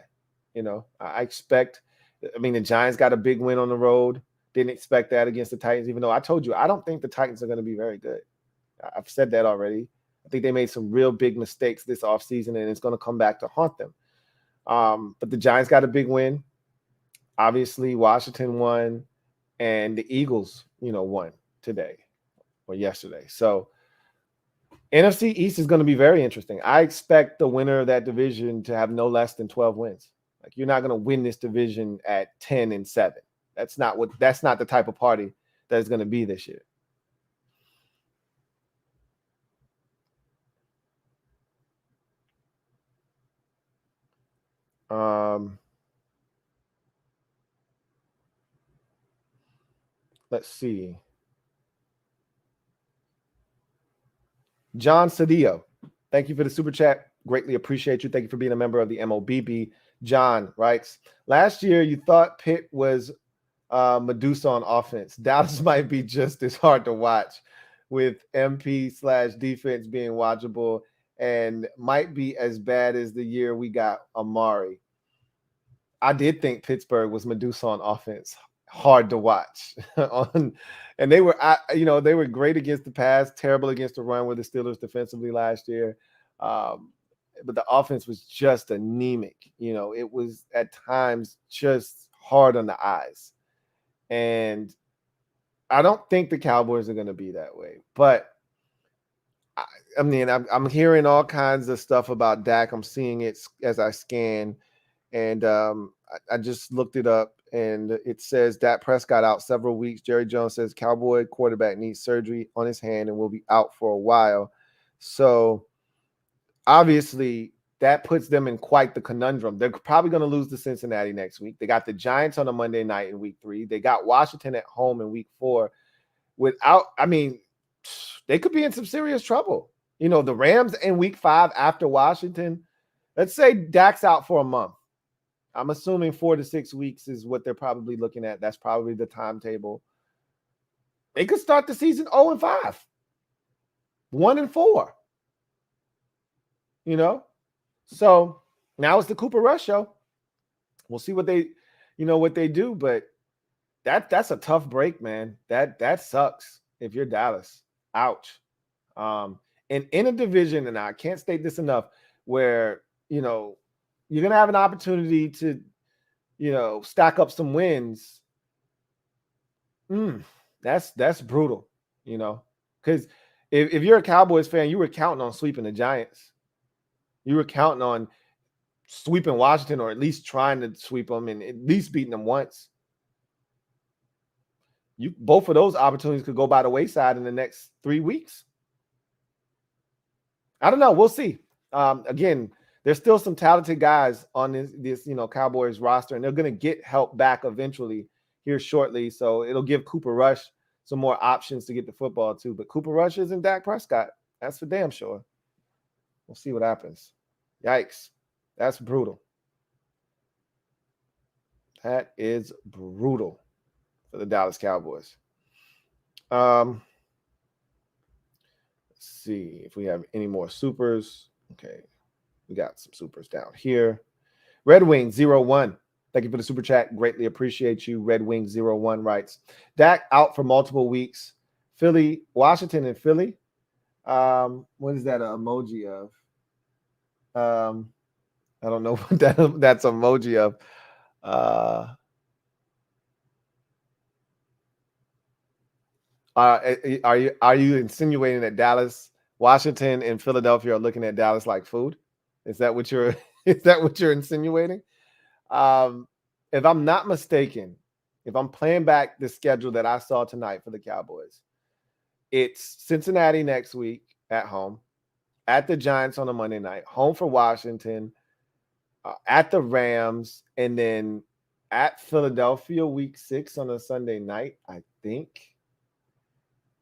I expect – the Giants got a big win on the road. Didn't expect that against the Titans, even though I told you I don't think the Titans are going to be very good. I've said that already. I think they made some real big mistakes this offseason, and it's going to come back to haunt them. But the Giants got a big win. Obviously, Washington won, and the Eagles, won today. Or yesterday. So NFC East is going to be very interesting. I expect the winner of that division to have no less than 12 wins. Like you're not going to win this division at 10-7. That's not the type of party that's going to be this year. Let's see. John Cedillo, thank you for the super chat. Greatly appreciate you. Thank you for being a member of the MOBB. John writes, last year you thought Pitt was Medusa on offense. Dallas might be just as hard to watch with MP/defense being watchable and might be as bad as the year we got Amari. I did think Pittsburgh was Medusa on offense. Hard to watch. And they were great against the pass, terrible against the run with the Steelers defensively last year. But the offense was just anemic. It was at times just hard on the eyes. And I don't think the Cowboys are going to be that way. But I'm hearing all kinds of stuff about Dak. I'm seeing it as I scan. And I just looked it up, and it says Dak Prescott out several weeks. Jerry Jones says Cowboy quarterback needs surgery on his hand and will be out for a while. So obviously that puts them in quite the conundrum. They're probably going to lose to Cincinnati next week. They got the Giants on a Monday night in week 3. They got Washington at home in week 4. They could be in some serious trouble. The Rams in week 5 after Washington. Let's say Dak's out for a month. I'm assuming 4 to 6 weeks is what they're probably looking at. That's probably the timetable. They could start the season 0-5, 1-4. So now it's the Cooper Rush show. We'll see what they do, but that's a tough break, man. That sucks if you're Dallas. Ouch. And in a division, and I can't state this enough, where you're going to have an opportunity to, stack up some wins. That's brutal, because if you're a Cowboys fan, you were counting on sweeping the Giants. You were counting on sweeping Washington, or at least trying to sweep them and at least beating them once. Both of those opportunities could go by the wayside in the next 3 weeks. I don't know. We'll see. Again, there's still some talented guys on this Cowboys roster, and they're going to get help back eventually here shortly. So it'll give Cooper Rush some more options to get the football too. But Cooper Rush isn't Dak Prescott. That's for damn sure. We'll see what happens. Yikes. That's brutal. That is brutal for the Dallas Cowboys. Let's see if we have any more supers. Okay. We got some supers down here. Red Wing 01. Thank you for the super chat. Greatly appreciate you. Red Wing 01 writes, Dak out for multiple weeks. Philly, Washington and Philly. What is that an emoji of? I don't know what that's emoji of. Are you insinuating that Dallas, Washington, and Philadelphia are looking at Dallas like food? Is that what you're insinuating? If I'm not mistaken, if I'm playing back the schedule that I saw tonight for the Cowboys, it's Cincinnati next week at home, at the Giants on a Monday night, home for Washington, at the Rams, and then at Philadelphia week 6 on a Sunday night, I think.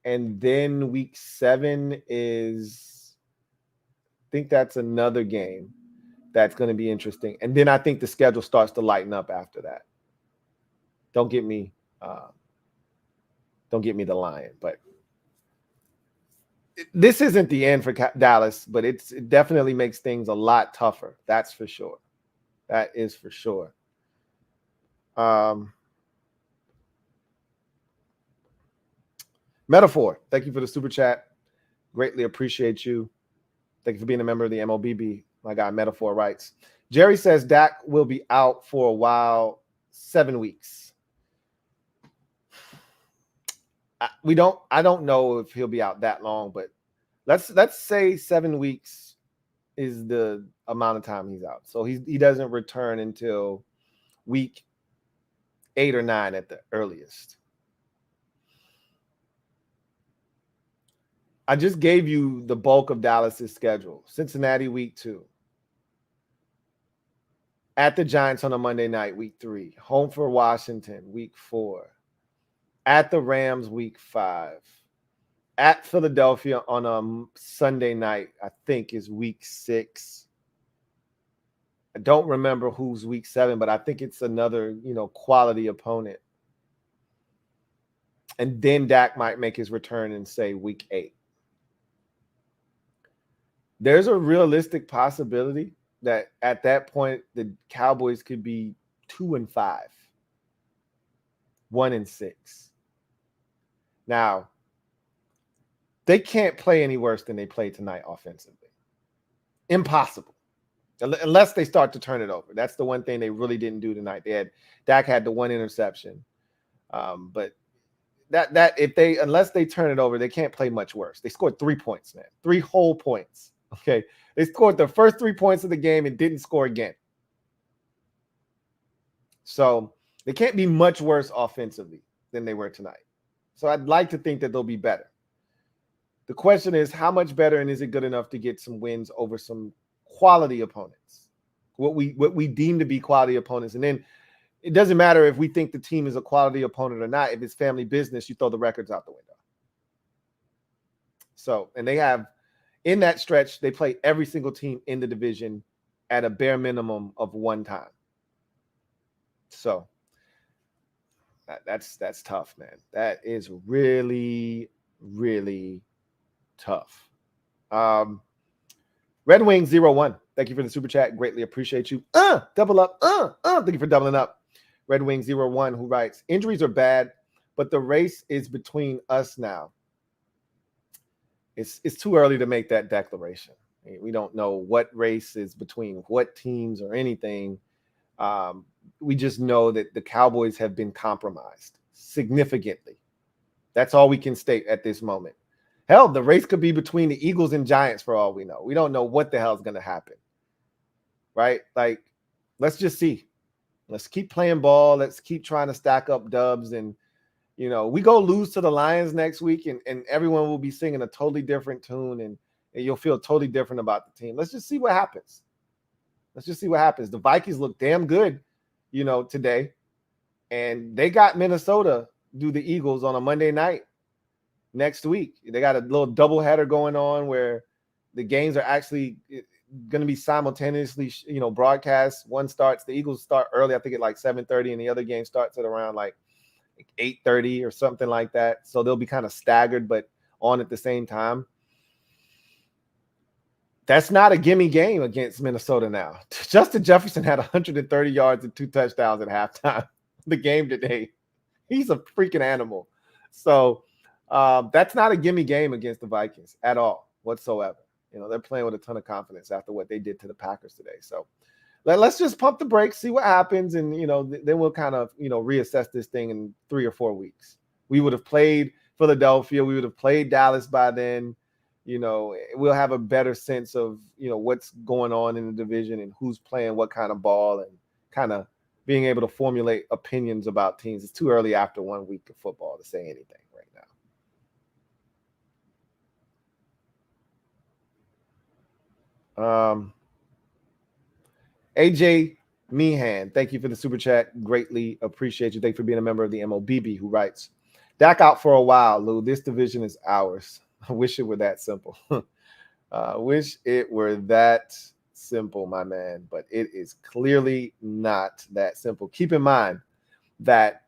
And then week 7 is, I think that's another game that's going to be interesting. And then I think the schedule starts to lighten up after that. Don't get me the Lion, but this isn't the end for Dallas, but it definitely makes things a lot tougher. That's for sure. That is for sure. Metaphor, thank you for the super chat. Greatly appreciate you. Thank you for being a member of the MOBB. My guy Metaphor writes, Jerry says Dak will be out for a while, 7 weeks. I don't know if he'll be out that long, but let's say 7 weeks is the amount of time he's out. So he doesn't return until week 8 or 9 at the earliest. I just gave you the bulk of Dallas's schedule. Cincinnati week 2. At the Giants on a Monday night, week 3. Home for Washington, week 4. At the Rams, week 5. At Philadelphia on a Sunday night, I think is week 6. I don't remember who's week 7, but I think it's another, quality opponent. And then Dak might make his return in, say, week 8. There's a realistic possibility that at that point, the Cowboys could be 2-5, 1-6. Now, they can't play any worse than they played tonight offensively. Impossible. Unless they start to turn it over. That's the one thing they really didn't do tonight. Dak had the one interception. But unless they turn it over, they can't play much worse. They scored 3 points, man. 3 whole points. Okay. They scored the first 3 points of the game and didn't score again. So they can't be much worse offensively than they were tonight. So I'd like to think that they'll be better. The question is, how much better, and is it good enough to get some wins over some quality opponents? What we deem to be quality opponents. And then it doesn't matter if we think the team is a quality opponent or not. If it's family business, you throw the records out the window. So, and they have, in that stretch, they play every single team in the division at a bare minimum of 1 time. So that's tough, man. That is really, really tough. Red Wing 01. Thank you for the super chat. Greatly appreciate you. Double up. Thank you for doubling up. Red Wing 01, who writes, injuries are bad, but the race is between us now. It's too early to make that declaration. We don't know what race is between what teams or anything. We just know that the Cowboys have been compromised significantly. That's all we can state at this moment. Hell, the race could be between the Eagles and Giants for all we know. We don't know what the hell is going to happen, right? Like, let's just see. Let's keep playing ball. Let's keep trying to stack up dubs. And, we go lose to the Lions next week and everyone will be singing a totally different tune and you'll feel totally different about the team. Let's just see what happens. The Vikings look damn good, today. And they got Minnesota do the Eagles on a Monday night next week. They got a little doubleheader going on where the games are actually going to be simultaneously, broadcast. One starts, the Eagles start early, I think at like 7:30, and the other game starts at around like 8:30 or something like that. So they'll be kind of staggered, but on at the same time. That's not a gimme game against Minnesota now. Justin Jefferson had 130 yards and 2 touchdowns at halftime. The game today. He's a freaking animal. So that's not a gimme game against the Vikings at all whatsoever. They're playing with a ton of confidence after what they did to the Packers today. So let's just pump the brakes, see what happens, and then we'll kind of reassess this thing in 3 or 4 weeks. We would have played Philadelphia, we would have played Dallas by then. We'll have a better sense of what's going on in the division and who's playing what kind of ball, and kind of being able to formulate opinions about teams. It's too early after 1 week of football to say anything right now. AJ Meehan, thank you for the super chat. Greatly appreciate you. Thank you for being a member of the MOBB, who writes, Dak out for a while, Lou. This division is ours. I wish it were that simple. Wish it were that simple, my man. But it is clearly not that simple. Keep in mind that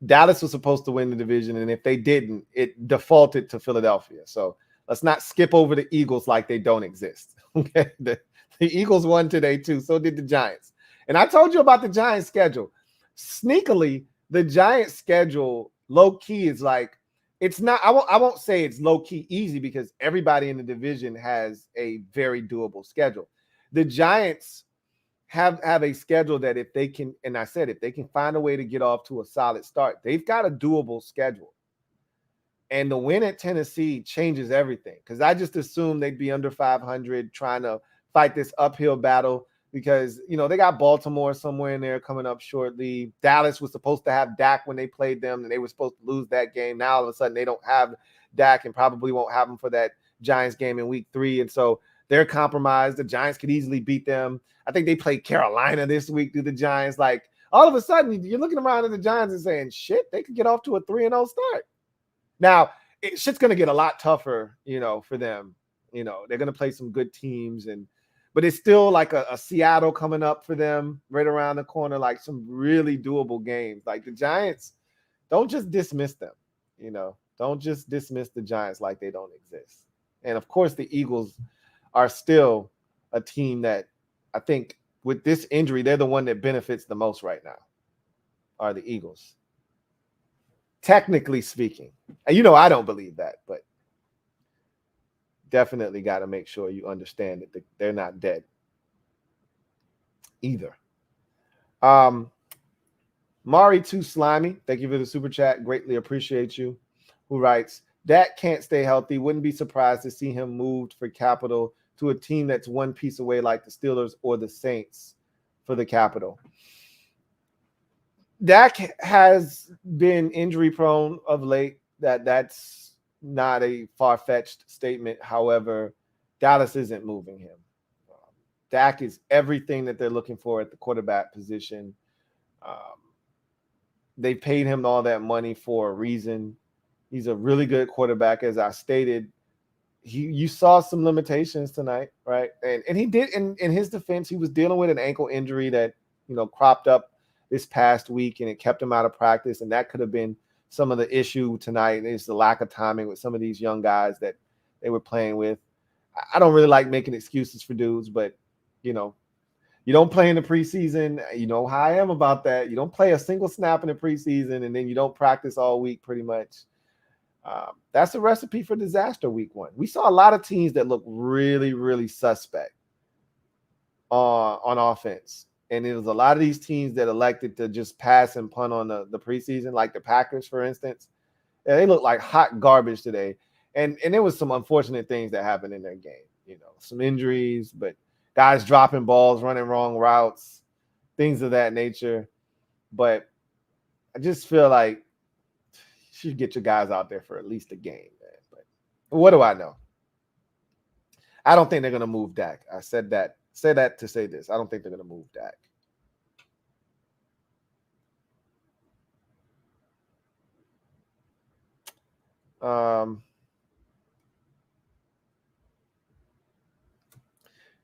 Dallas was supposed to win the division, and if they didn't, it defaulted to Philadelphia. So let's not skip over the Eagles like they don't exist. Okay, the Eagles won today too. So did the Giants. And I told you about the Giants' schedule. Sneakily, the Giants' schedule, low key, is like, it's not. I won't say it's low key easy, because everybody in the division has a very doable schedule. The Giants have a schedule that if they can, and I said, if they can find a way to get off to a solid start, they've got a doable schedule. And the win at Tennessee changes everything, because I just assumed they'd be under 500 trying to fight this uphill battle, because, they got Baltimore somewhere in there coming up shortly. Dallas was supposed to have Dak when they played them, and they were supposed to lose that game. Now, all of a sudden, they don't have Dak and probably won't have him for that Giants game in week 3. And so they're compromised. The Giants could easily beat them. I think they played Carolina this week through the Giants. Like, all of a sudden, you're looking around at the Giants and saying, shit, they could get off to a 3-0 start. Now, shit's going to get a lot tougher, for them. They're going to play some good teams, but it's still like a Seattle coming up for them right around the corner, like some really doable games. Like, the Giants, don't just dismiss them, Don't just dismiss the Giants like they don't exist. And, of course, the Eagles are still a team that I think with this injury, they're the one that benefits the most right now, are the Eagles. Technically speaking. And I don't believe that, but definitely got to make sure you understand that they're not dead either. Mari Too Slimy, thank you for the super chat. Greatly appreciate you. Who writes, Dak can't stay healthy. Wouldn't be surprised to see him moved for capital to a team that's one piece away, like the Steelers or the Saints, for the capital. Dak has been injury prone of late. That's not a far-fetched statement. However, Dallas isn't moving him. Dak is everything that they're looking for at the quarterback position. They paid him all that money for a reason. He's a really good quarterback, as I stated. You saw some limitations tonight, right? And he did, in his defense, he was dealing with an ankle injury that cropped up this past week, and it kept him out of practice, and that could have been some of the issue tonight. Is the lack of timing with some of these young guys that they were playing with. I don't really like making excuses for dudes, but you don't play in the preseason. You know how I am about that. You don't play a single snap in the preseason, and then you don't practice all week pretty much. That's a recipe for disaster week 1. We saw a lot of teams that look really, really suspect on offense. And it was a lot of these teams that elected to just pass and punt on the preseason, like the Packers, for instance. And they looked like hot garbage today. And there was some unfortunate things that happened in their game. Some injuries, but guys dropping balls, running wrong routes, things of that nature. But I just feel like you should get your guys out there for at least a game, man. But what do I know? I don't think they're going to move Dak. I said that. Say that to say this. I don't think they're going to move Dak.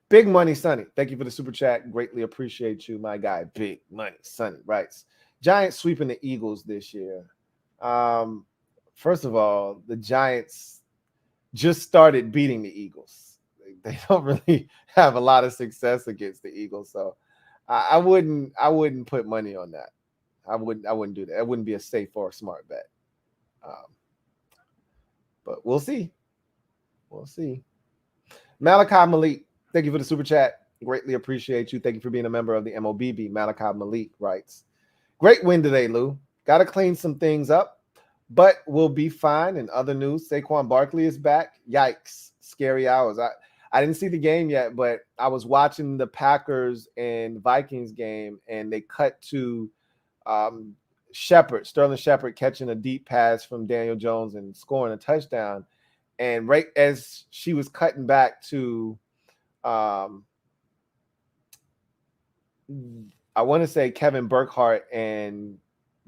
Big Money Sonny, thank you for the super chat. Greatly appreciate you, my guy. Big Money Sonny writes, Giants sweeping the Eagles this year. First of all, the Giants just started beating the Eagles. they don't really have a lot of success against the Eagles. So I wouldn't put money on that. I wouldn't do that. It wouldn't be a safe or a smart bet. But we'll see. We'll see. Malachi Malik, thank you for the super chat. Greatly appreciate you. Thank you for being a member of the MOBB. Malachi Malik writes, great win today, Lou. Got to clean some things up, but we'll be fine. In other news, Saquon Barkley is back. Yikes. Scary hours. I didn't see the game yet, but I was watching the Packers and Vikings game, and they cut to Sterling Shepard catching a deep pass from Daniel Jones and scoring a touchdown. And right as she was cutting back to, I want to say Kevin Burkhardt and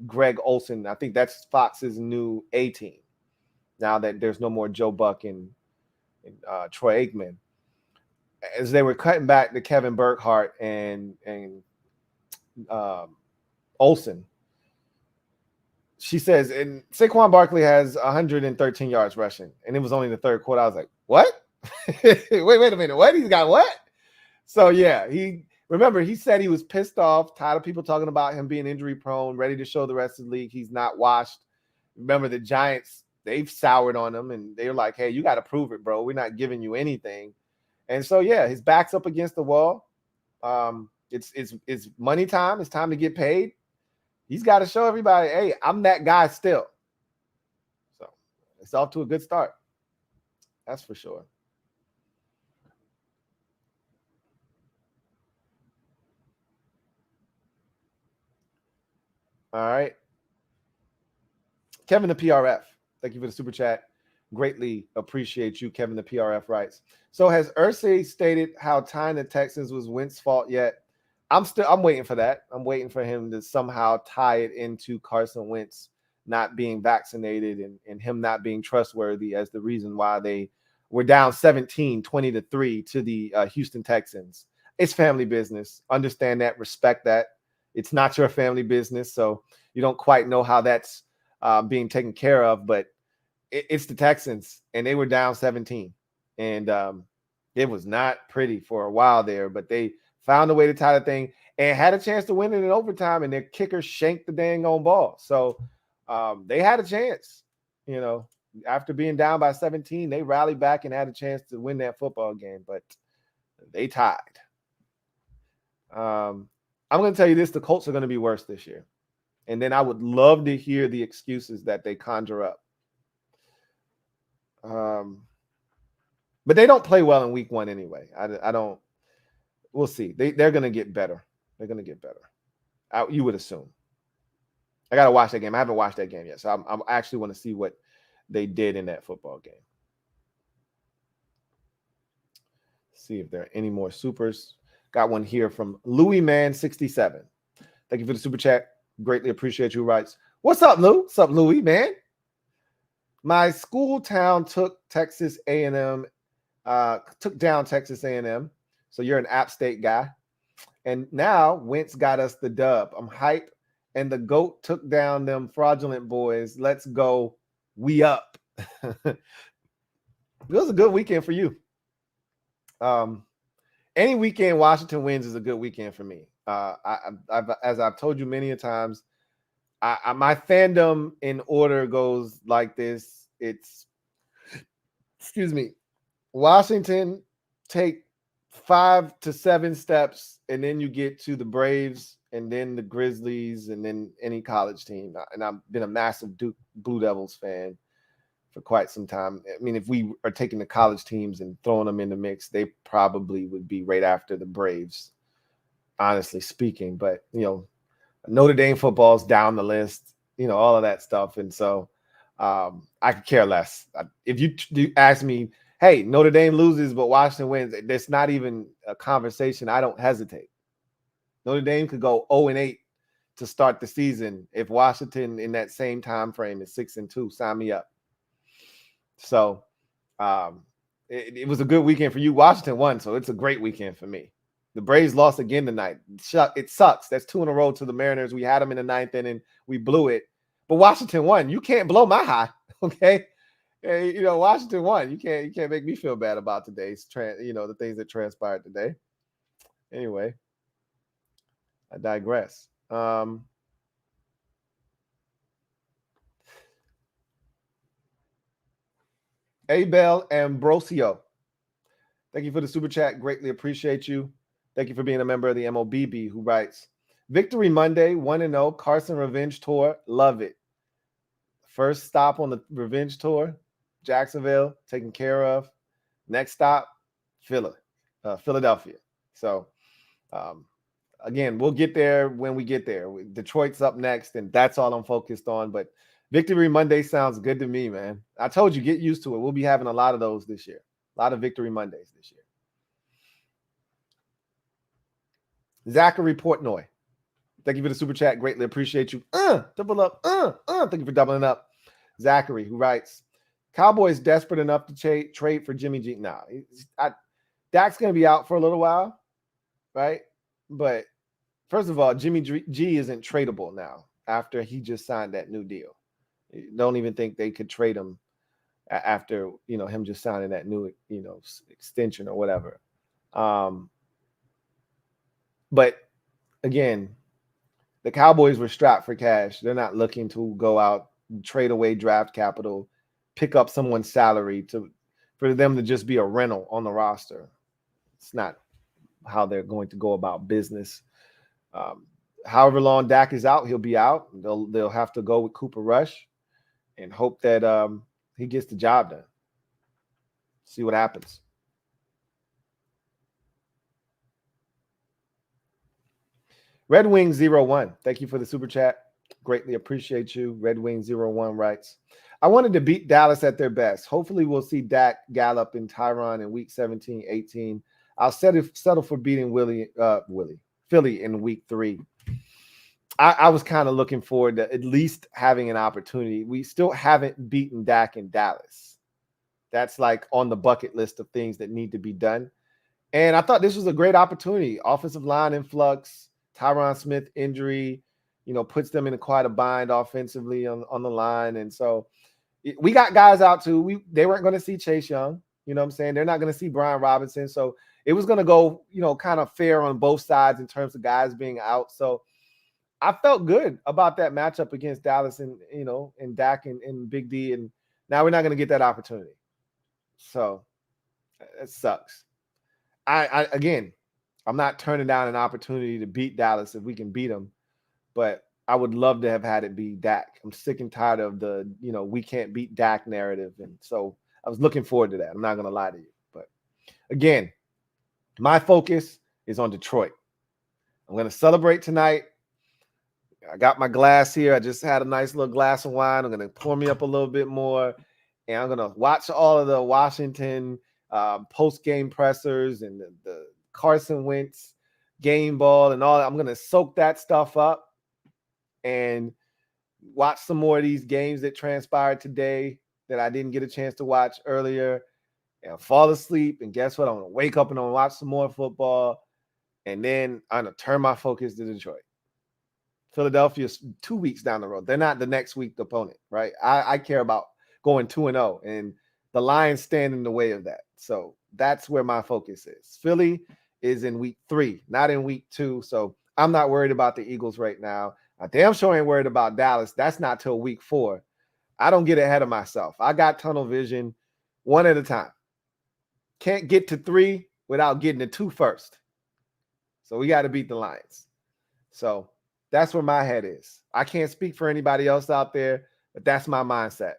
Greg Olsen. I think that's Fox's new A team now that there's no more Joe Buck and Troy Aikman. As they were cutting back to Kevin Burkhardt and Olsen, she says, and Saquon Barkley has 113 yards rushing, and it was only the third quarter. I was like, what? wait a minute. What? He's got what? So, yeah, he said he was pissed off, tired of people talking about him being injury prone, ready to show the rest of the league he's not washed. Remember, the Giants, they've soured on him, and they're like, hey, you got to prove it, bro. We're not giving you anything. And so, yeah, his back's up against the wall. It's money time. It's time to get paid. He's got to show everybody, hey, I'm that guy still. So it's off to a good start. That's for sure. All right. Kevin the PRF, thank you for the super chat. Greatly appreciate you, Kevin the PRF writes. So has Irsay stated how tying the Texans was Wentz's fault yet? I'm waiting for that. I'm waiting for him to somehow tie it into Carson Wentz not being vaccinated and him not being trustworthy as the reason why they were down 20-3 to the Houston Texans. It's family business. Understand that. Respect that. It's not your family business, so you don't quite know how that's being taken care of, but it's the Texans, and they were down 17. And it was not pretty for a while there, but they found a way to tie the thing and had a chance to win it in overtime, and their kicker shanked the dang on ball. So they had a chance, after being down by 17, they rallied back and had a chance to win that football game, but they tied. I'm going to tell you this, the Colts are going to be worse this year. And then I would love to hear the excuses that they conjure up. But they don't play well in week 1 anyway. I don't. We'll see. They're going to get better. They're going to get better. You would assume. I got to watch that game. I haven't watched that game yet. So I actually want to see what they did in that football game. See if there are any more supers. Got one here from LouieMan67. Thank you for the super chat. Greatly appreciate you. Writes, what's up, Lou? What's up, Louie, man? My school town took Texas A&M, took down Texas A&M. So you're an App State guy. And now Wentz got us the dub. I'm hype. And the GOAT took down them fraudulent boys. Let's go. We up. It was a good weekend for you. Any weekend Washington wins is a good weekend for me. As I've told you many a times, my fandom in order goes like this. It's, Washington, take 5 to 7 steps, and then you get to the Braves, and then the Grizzlies, and then any college team. And I've been a massive Blue Devils fan for quite some time. I mean, if we are taking the college teams and throwing them in the mix, they probably would be right after the Braves, honestly speaking. But, Notre Dame football's down the list, all of that stuff. And so I could care less. If you ask me, hey, Notre Dame loses, but Washington wins, there's not even a conversation. I don't hesitate. Notre Dame could go 0-8 to start the season if Washington in that same time frame is 6-2. Sign me up. So it was a good weekend for you. Washington won, so it's a great weekend for me. The Braves lost again tonight. It sucks. That's 2 in a row to the Mariners. We had them in the 9th inning. We blew it. But Washington won. You can't blow my high, okay? Hey, Washington won. You can't make me feel bad about today's the things that transpired today. Anyway, I digress. Abel Ambrosio, thank you for the super chat. Greatly appreciate you. Thank you for being a member of the MOBB, who writes, Victory Monday, 1-0, Carson Revenge Tour. Love it. First stop on the Revenge Tour, Jacksonville, taken care of. Next stop, Philadelphia. So, again, we'll get there when we get there. Detroit's up next, and that's all I'm focused on. But Victory Monday sounds good to me, man. I told you, get used to it. We'll be having a lot of those this year. A lot of Victory Mondays this year. Zachary Portnoy, thank you for the super chat. Greatly appreciate you. Double up. Thank you for doubling up. Zachary, who writes, Cowboys desperate enough to trade for Jimmy G. Nah, Dak's going to be out for a little while, right? But first of all, Jimmy G isn't tradable now after he just signed that new deal. Don't even think they could trade him after, him just signing that new, extension or whatever. But again, the Cowboys were strapped for cash. They're not looking to go out, trade away draft capital, pick up someone's salary for them to just be a rental on the roster. It's not how they're going to go about business. However long Dak is out, he'll be out. They'll have to go with Cooper Rush and hope that he gets the job done. See what happens. Red Wing 01, thank you for the super chat. Greatly appreciate you. Red Wing 01 writes, I wanted to beat Dallas at their best. Hopefully we'll see Dak, Gallup, and Tyron in week 17, 18. I'll settle for beating Philly in week 3. I was kind of looking forward to at least having an opportunity. We still haven't beaten Dak in Dallas. That's like on the bucket list of things that need to be done. And I thought this was a great opportunity. Offensive line in flux, Tyron Smith injury, puts them in quite a bind offensively on the line. And so we got guys out too. They weren't going to see Chase Young. You know what I'm saying? They're not going to see Brian Robinson. So it was going to go, kind of fair on both sides in terms of guys being out. So I felt good about that matchup against Dallas and Dak and Big D. And now we're not going to get that opportunity. So it sucks. Again, I'm not turning down an opportunity to beat Dallas if we can beat them, but I would love to have had it be Dak. I'm sick and tired of the, we can't beat Dak narrative. And so I was looking forward to that. I'm not going to lie to you. But again, my focus is on Detroit. I'm going to celebrate tonight. I got my glass here. I just had a nice little glass of wine. I'm going to pour me up a little bit more. And I'm going to watch all of the Washington post-game pressers and the Carson Wentz game ball and all that. I'm going to soak that stuff up and watch some more of these games that transpired today that I didn't get a chance to watch earlier, and fall asleep. And guess what? I'm going to wake up and I'm going to watch some more football. And then I'm going to turn my focus to Detroit. Philadelphia's 2 weeks down the road. They're not the next week opponent, right? I care about going 2-0, and the Lions stand in the way of that. So that's where my focus is. Philly is in week 3, not in week 2. So I'm not worried about the Eagles right now. I damn sure ain't worried about Dallas. That's not till week 4. I don't get ahead of myself. I got tunnel vision, one at a time. Can't get to 3 without getting to 2 first. So we got to beat the Lions. So that's where my head is. I can't speak for anybody else out there, but that's my mindset.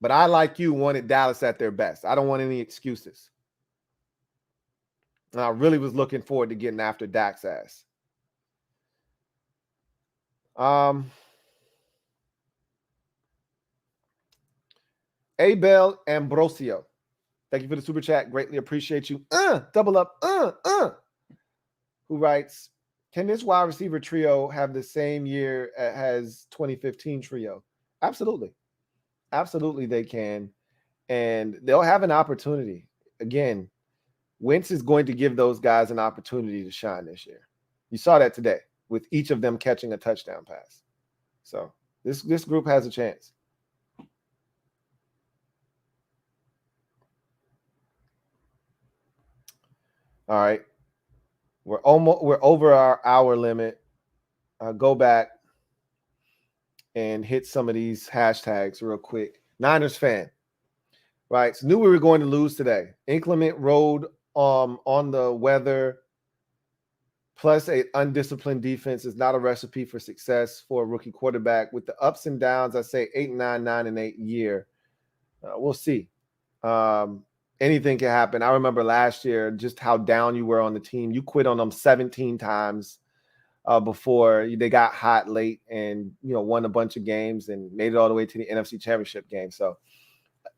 But I, like you, wanted Dallas at their best. I don't want any excuses. And I really was looking forward to getting after Dak's ass. Abel Ambrosio, thank you for the super chat. Greatly appreciate you. Double up. Who writes, can this wide receiver trio have the same year as 2015 trio? Absolutely. Absolutely they can. And they'll have an opportunity. Again, Wentz is going to give those guys an opportunity to shine this year. You saw that today with each of them catching a touchdown pass. So this group has a chance. All right. We're over our hour limit. Go back and hit some of these hashtags real quick. Niners fan. Right. So knew we were going to lose today. Inclement road on the weather. Plus, an undisciplined defense is not a recipe for success for a rookie quarterback. With the ups and downs, I say 8-9, 9-8 year. We'll see. Anything can happen. I remember last year just how down you were on the team. You quit on them 17 times before they got hot late and won a bunch of games and made it all the way to the NFC Championship game. So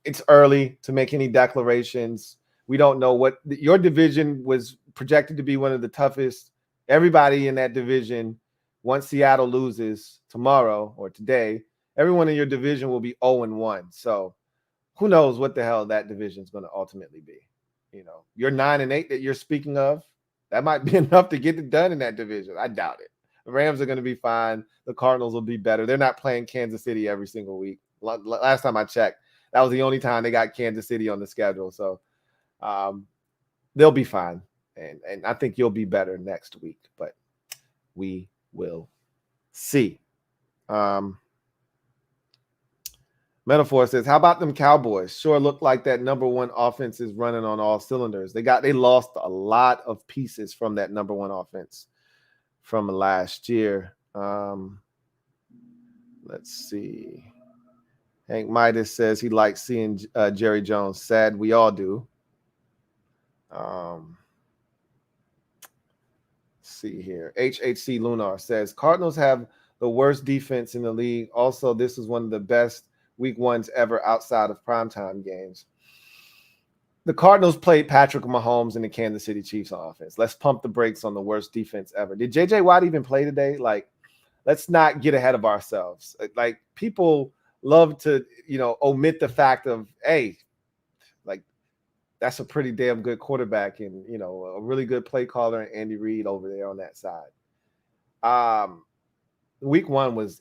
it's early to make any declarations. We don't know what your division was projected to be one of the toughest. Everybody in that division, once Seattle loses tomorrow or today, everyone in your division will be 0-1. So who knows what the hell that division is going to ultimately be. Your 9-8 that you're speaking of, that might be enough to get it done in that division. I doubt it. The Rams are going to be fine. The Cardinals will be better. They're not playing Kansas City every single week. Last time I checked, that was the only time they got Kansas City on the schedule. So they'll be fine. And I think you'll be better next week, but we will see. Metaphor says, how about them Cowboys? Sure look like that number one offense is running on all cylinders. They lost a lot of pieces from that number one offense from last year. Let's see. Hank Midas says he likes seeing Jerry Jones sad. We all do. See here. HHC Lunar says Cardinals have the worst defense in the league. Also, this is one of the best week ones ever outside of primetime games. The Cardinals played Patrick Mahomes and the Kansas City Chiefs on offense. Let's pump the brakes on the worst defense ever. Did JJ Watt even play today? Let's not get ahead of ourselves. People love to, omit the fact of, hey, that's a pretty damn good quarterback and, a really good play caller and Andy Reid over there on that side. Week one was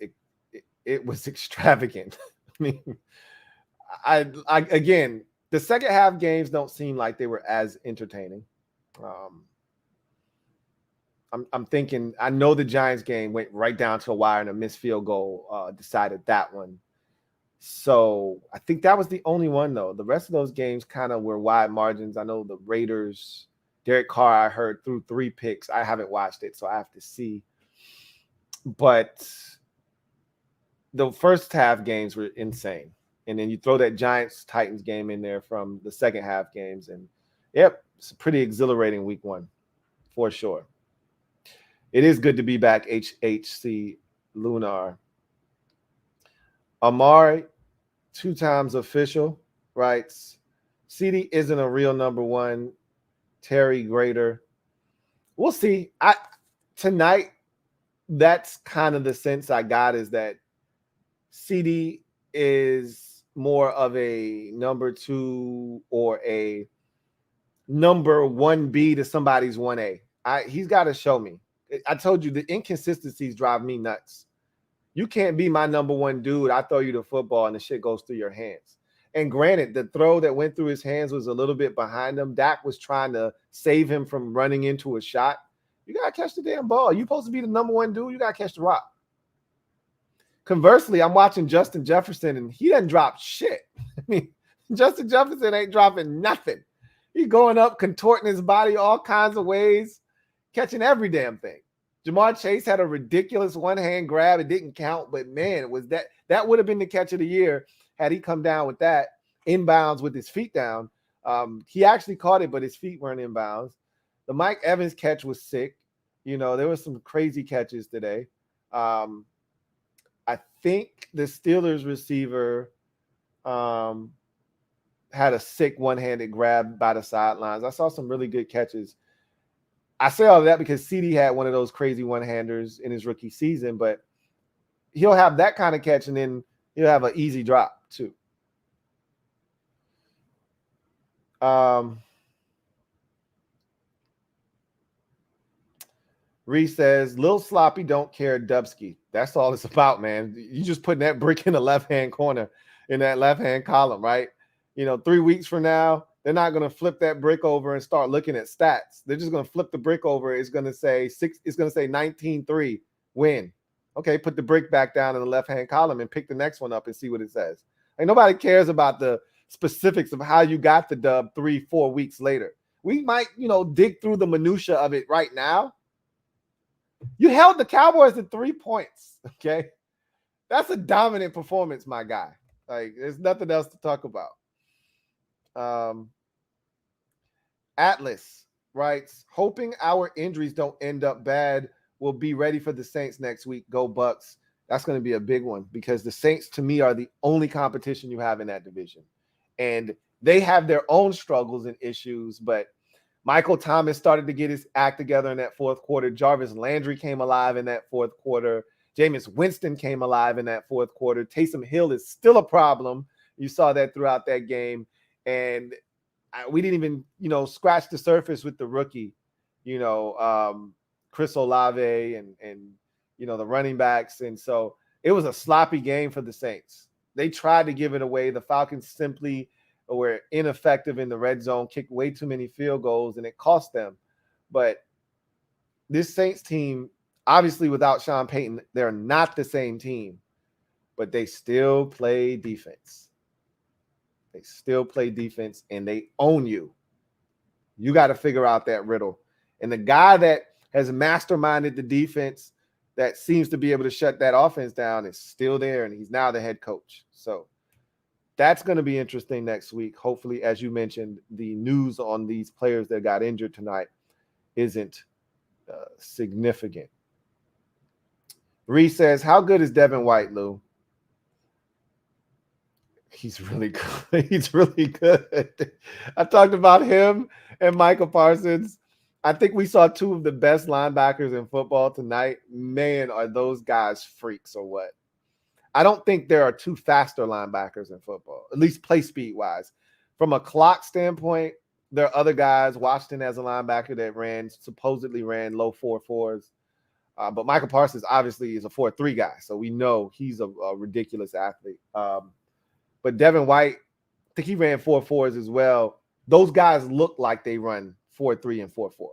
it was extravagant. I mean, I again, the second half games don't seem like they were as entertaining. I'm thinking, I know the Giants game went right down to the wire and a missed field goal decided that one. So I think that was the only one, though. The rest of those games kind of were wide margins. I know the Raiders, Derek Carr, I heard, threw 3 picks. I haven't watched it, so I have to see. But the first half games were insane. And then you throw that Giants-Titans game in there from the second half games. And, yep, it's a pretty exhilarating week one for sure. It is good to be back, HHC Lunar. Amari, 2 times official, writes, CD isn't a real number one. Terry Grader. We'll see. Tonight, that's kind of the sense I got, is that CD is more of a number 2 or a number 1B to somebody's 1A. He's got to show me. I told you the inconsistencies drive me nuts. You can't be my number 1 dude. I throw you the football and the shit goes through your hands. And granted, the throw that went through his hands was a little bit behind him. Dak was trying to save him from running into a shot. You got to catch the damn ball. You're supposed to be the number 1 dude. You got to catch the rock. Conversely, I'm watching Justin Jefferson, and he doesn't drop shit. I mean, Justin Jefferson ain't dropping nothing. He's going up, contorting his body all kinds of ways, catching every damn thing. Jamar Chase had a ridiculous one-hand grab. It didn't count, but, man, it was that would have been the catch of the year had he come down with that inbounds with his feet down. He actually caught it, but his feet weren't inbounds. The Mike Evans catch was sick. There were some crazy catches today. I think the Steelers receiver had a sick one-handed grab by the sidelines. I saw some really good catches. I say all of that because CD had one of those crazy one-handers in his rookie season, but he'll have that kind of catch, and then he'll have an easy drop too. Reese says, Lil Sloppy don't care Dubsky. That's all it's about, man. You just putting that brick in the left-hand corner, in that left-hand column, right? 3 weeks from now, They're not going to flip that brick over and start looking at stats. They're just going to flip the brick over. It's going to say 19-3 win. Okay, put the brick back down in the left-hand column and pick the next one up and see what it says. Like, nobody cares about the specifics of how you got the dub 3-4 weeks later. We might, dig through the minutia of it right now. You held the Cowboys to 3 points, okay? That's a dominant performance, my guy. Like, there's nothing else to talk about. Atlas writes, hoping our injuries don't end up bad. We'll be ready for the Saints next week. Go Bucks. That's going to be a big one because the Saints, to me, are the only competition you have in that division. And they have their own struggles and issues, but Michael Thomas started to get his act together in that fourth quarter. Jarvis Landry came alive in that fourth quarter. Jameis Winston came alive in that fourth quarter. Taysom Hill is still a problem. You saw that throughout that game. And we didn't even, scratch the surface with the rookie, Chris Olave and the running backs. And so it was a sloppy game for the Saints. They tried to give it away. The Falcons simply were ineffective in the red zone, kicked way too many field goals, and it cost them. But this Saints team, obviously without Sean Payton, they're not the same team, but they still play defense. They still play defense, and they own you. You got to figure out that riddle. And the guy that has masterminded the defense that seems to be able to shut that offense down is still there, and he's now the head coach. So that's going to be interesting next week. Hopefully, as you mentioned, the news on these players that got injured tonight isn't significant. Reese says, how good is Devin White, Lou? He's really good. He's really good. I talked about him and Michael Parsons. I think we saw two of the best linebackers in football tonight. Man, are those guys freaks or what? I don't think there are two faster linebackers in football, at least play speed wise. From a clock standpoint, there are other guys. Washington as a linebacker that supposedly ran low 4.4s. But Michael Parsons obviously is a 4.3 guy. So we know he's a ridiculous athlete. But Devin White, I think he ran 4.4s as well. Those guys look like they run 4.3 and 4.4.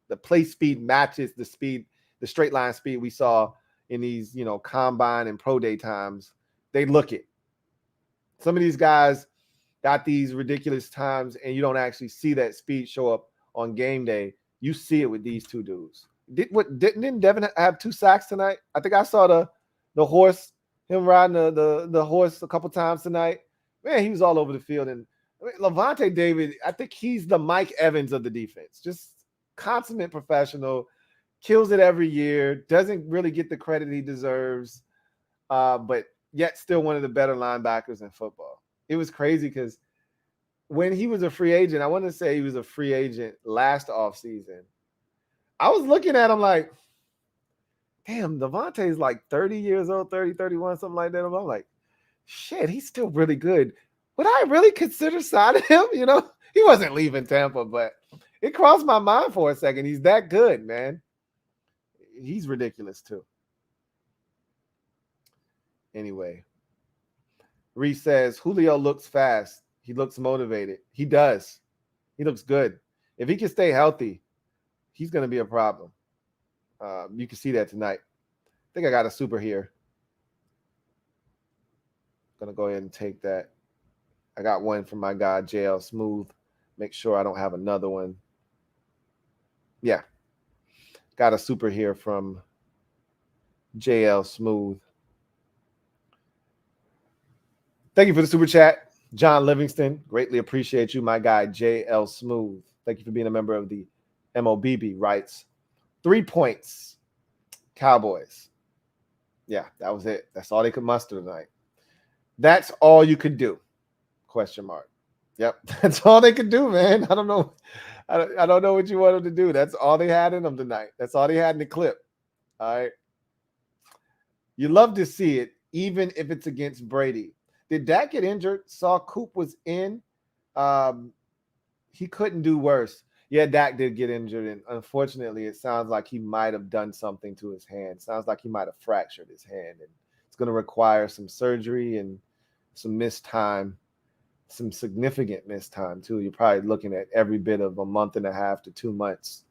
The play speed matches the speed, the straight line speed we saw in these, combine and pro day times. They look it. Some of these guys got these ridiculous times, and you don't actually see that speed show up on game day. You see it with these two dudes. Didn't Devin have 2 sacks tonight? I think I saw the horse, him riding the horse a couple times tonight. Man, he was all over the field. And Levante David, I think he's the Mike Evans of the defense. Just consummate professional, kills it every year, doesn't really get the credit he deserves, but yet still one of the better linebackers in football. It was crazy because when he was a free agent, I want to say he was a free agent last offseason. I was looking at him like, damn, Levante's like 30 years old, 30, 31, something like that. I'm like, shit, he's still really good. Would I really consider signing him? He wasn't leaving Tampa, but it crossed my mind for a second. He's that good, man. He's ridiculous too. Anyway, Reese says, Julio looks fast. He looks motivated. He does. He looks good. If he can stay healthy, he's going to be a problem. You can see that tonight. I think I got a super here. Going to go ahead and take that. I got one from my guy, JL Smooth. Make sure I don't have another one. Yeah. Got a super here from JL Smooth. Thank you for the super chat, John Livingston. Greatly appreciate you, my guy, JL Smooth. Thank you for being a member of the MOBB. Writes 3 points, Cowboys. Yeah, that was it. That's all they could muster tonight. That's all you could do? Question mark. Yep, that's all they could do, man. I don't know. I don't know what you want them to do. That's all they had in them tonight. That's all they had in the clip. All right. You love to see it, even if it's against Brady. Did Dak get injured? Saw Coop was in. He couldn't do worse. Yeah, Dak did get injured, and unfortunately, it sounds like he might have done something to his hand. Sounds like he might have fractured his hand, and it's going to require some surgery and some missed time some significant missed time too. You're probably looking at every bit of a month and a half to 2 months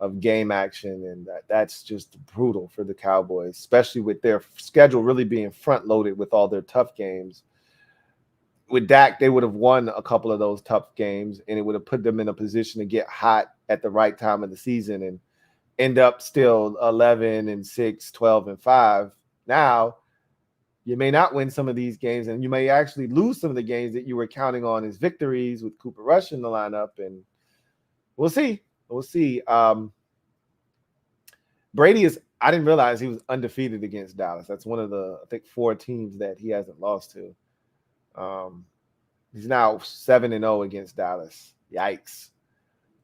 of game action, and that's just brutal for the Cowboys, especially with their schedule really being front loaded with all their tough games. With Dak, they would have won a couple of those tough games, and it would have put them in a position to get hot at the right time of the season and end up still 11-6, 12-5. Now, you may not win some of these games, and you may actually lose some of the games that you were counting on as victories with Cooper Rush in the lineup, and we'll see. We'll see. Brady I didn't realize he was undefeated against Dallas. That's one of the, I think, 4 teams that he hasn't lost to. He's now 7-0 against Dallas. Yikes.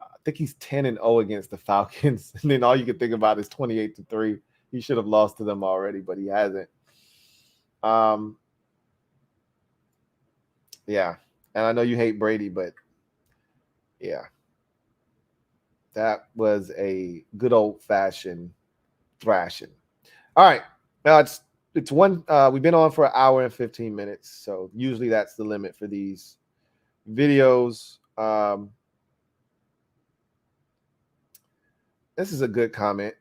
I think he's 10-0 against the Falcons. And then all you can think about is 28-3. He should have lost to them already, but he hasn't. Yeah. And I know you hate Brady, but yeah. That was a good old-fashioned thrashing. All right. Now it's one. We've been on for an hour and 15 minutes, so usually that's the limit for these videos. This is a good comment.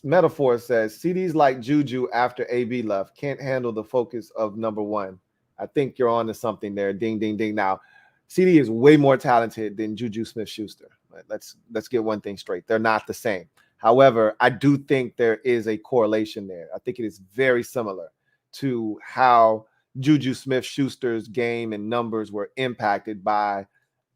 Metaphor says, CD's like Juju after AB left. Can't handle the focus of number one. I think you're on to something there. Ding, ding, ding. Now, CD is way more talented than Juju Smith-Schuster. Let's get one thing straight. They're not the same. However, I do think there is a correlation there. I think it is very similar to how Juju Smith-Schuster's game and numbers were impacted by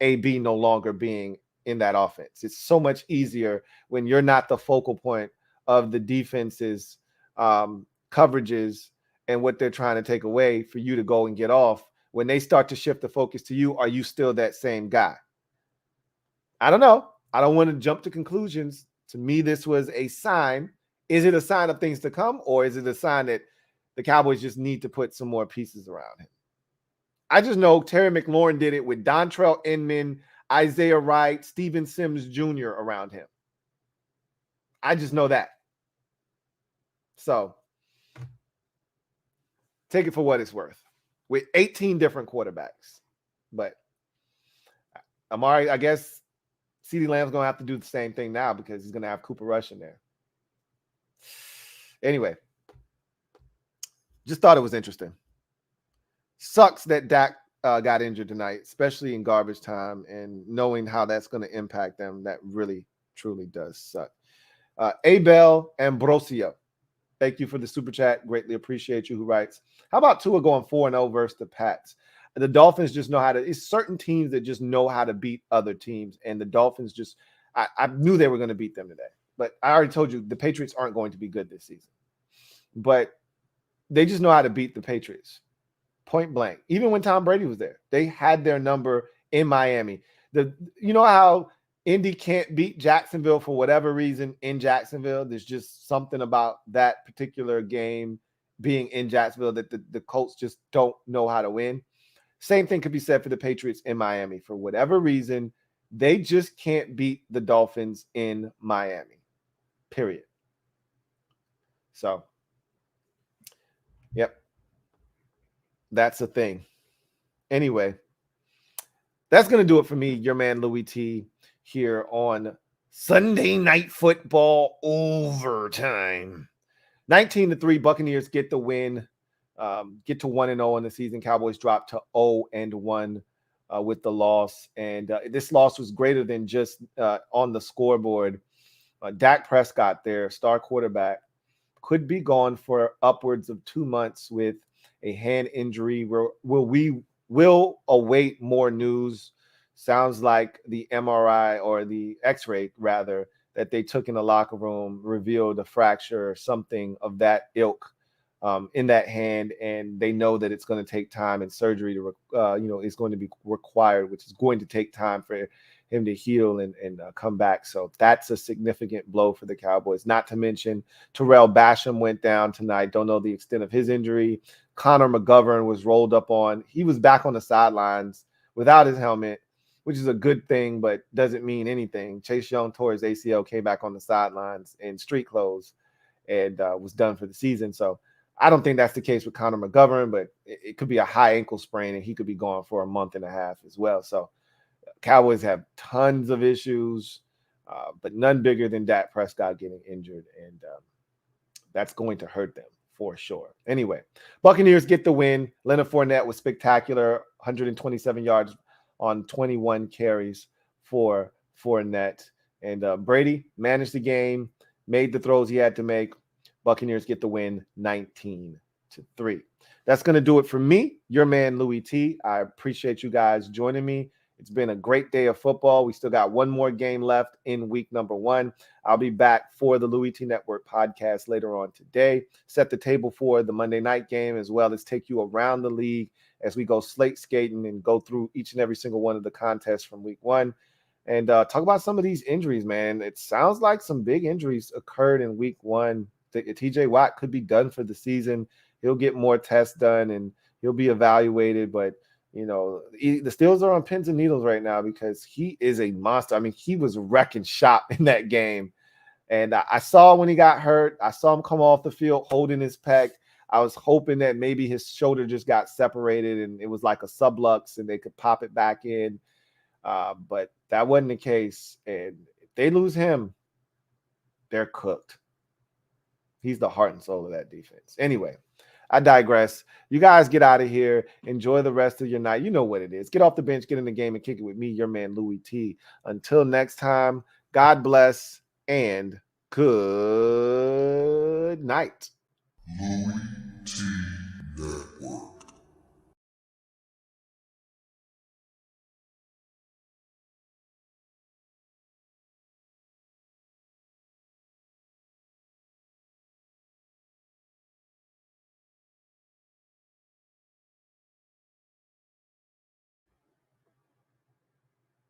AB no longer being in that offense. It's so much easier when you're not the focal point of the defense's coverages and what they're trying to take away for you to go and get off. When they start to shift the focus to you, are you still that same guy? I don't know. I don't want to jump to conclusions. To me, this was a sign. Is it a sign of things to come, or is it a sign that the Cowboys just need to put some more pieces around him? I just know Terry McLaurin did it with Dontrell Inman, Isaiah Wright, Steven Sims Jr. around him. I just know that. So take it for what it's worth with 18 different quarterbacks. But Amari, I guess CeeDee Lamb's going to have to do the same thing now because he's going to have Cooper Rush in there. Anyway, just thought it was interesting. Sucks that Dak got injured tonight, especially in garbage time, and knowing how that's going to impact them, that really, truly does suck. Abel Ambrosio, thank you for the super chat. Greatly appreciate you. Who writes, how about Tua going 4-0 versus the Pats? The Dolphins just know how to – it's certain teams that just know how to beat other teams, and the Dolphins just – I knew they were going to beat them today. But I already told you the Patriots aren't going to be good this season. But they just know how to beat the Patriots, point blank. Even when Tom Brady was there, they had their number in Miami. You know how Indy can't beat Jacksonville for whatever reason in Jacksonville? There's just something about that particular game being in Jacksonville that the Colts just don't know how to win. Same thing could be said for the Patriots in Miami. For whatever reason, they just can't beat the Dolphins in Miami, period. So, yep, that's a thing. Anyway, that's going to do it for me, your man Louie T, here on Sunday Night Football Overtime. 19-3, Buccaneers get the win. Get to 1-0 in the season. Cowboys drop to 0-1 with the loss. And this loss was greater than just on the scoreboard. Dak Prescott, their star quarterback, could be gone for upwards of 2 months with a hand injury. We will await more news. Sounds like the MRI or the X-ray, rather, that they took in the locker room revealed a fracture or something of that ilk in that hand, and they know that it's going to take time and surgery to, is going to be required, which is going to take time for him to heal and come back. So that's a significant blow for the Cowboys. Not to mention Terrell Basham went down tonight. Don't know the extent of his injury. Connor McGovern was rolled up on. He was back on the sidelines without his helmet, which is a good thing, but doesn't mean anything. Chase Young tore his ACL, came back on the sidelines in street clothes, and was done for the season. So I don't think that's the case with Connor McGovern, but it could be a high ankle sprain, and he could be gone for a month and a half as well. So Cowboys have tons of issues, but none bigger than Dak Prescott getting injured, and that's going to hurt them for sure. Anyway, Buccaneers get the win. Leonard Fournette was spectacular, 127 yards on 21 carries for Fournette. And Brady managed the game, made the throws he had to make. Buccaneers get the win 19-3. That's going to do it for me, your man, Louie T. I appreciate you guys joining me. It's been a great day of football. We still got one more game left in week number 1. I'll be back for the Louie T Network podcast later on today. Set the table for the Monday night game, as well as take you around the league as we go slate skating and go through each and every single one of the contests from week 1. And talk about some of these injuries, man. It sounds like some big injuries occurred in week 1. TJ Watt could be done for the season. He'll get more tests done and he'll be evaluated. But, you know, the Steelers are on pins and needles right now because he is a monster. I mean, he was wrecking shop in that game. And I saw when he got hurt, I saw him come off the field holding his pec. I was hoping that maybe his shoulder just got separated and it was like a sublux and they could pop it back in. But that wasn't the case. And if they lose him, they're cooked. He's the heart and soul of that defense. Anyway, I digress. You guys get out of here. Enjoy the rest of your night. You know what it is. Get off the bench, get in the game, and kick it with me, your man, Louie T. Until next time, God bless and good night. Louie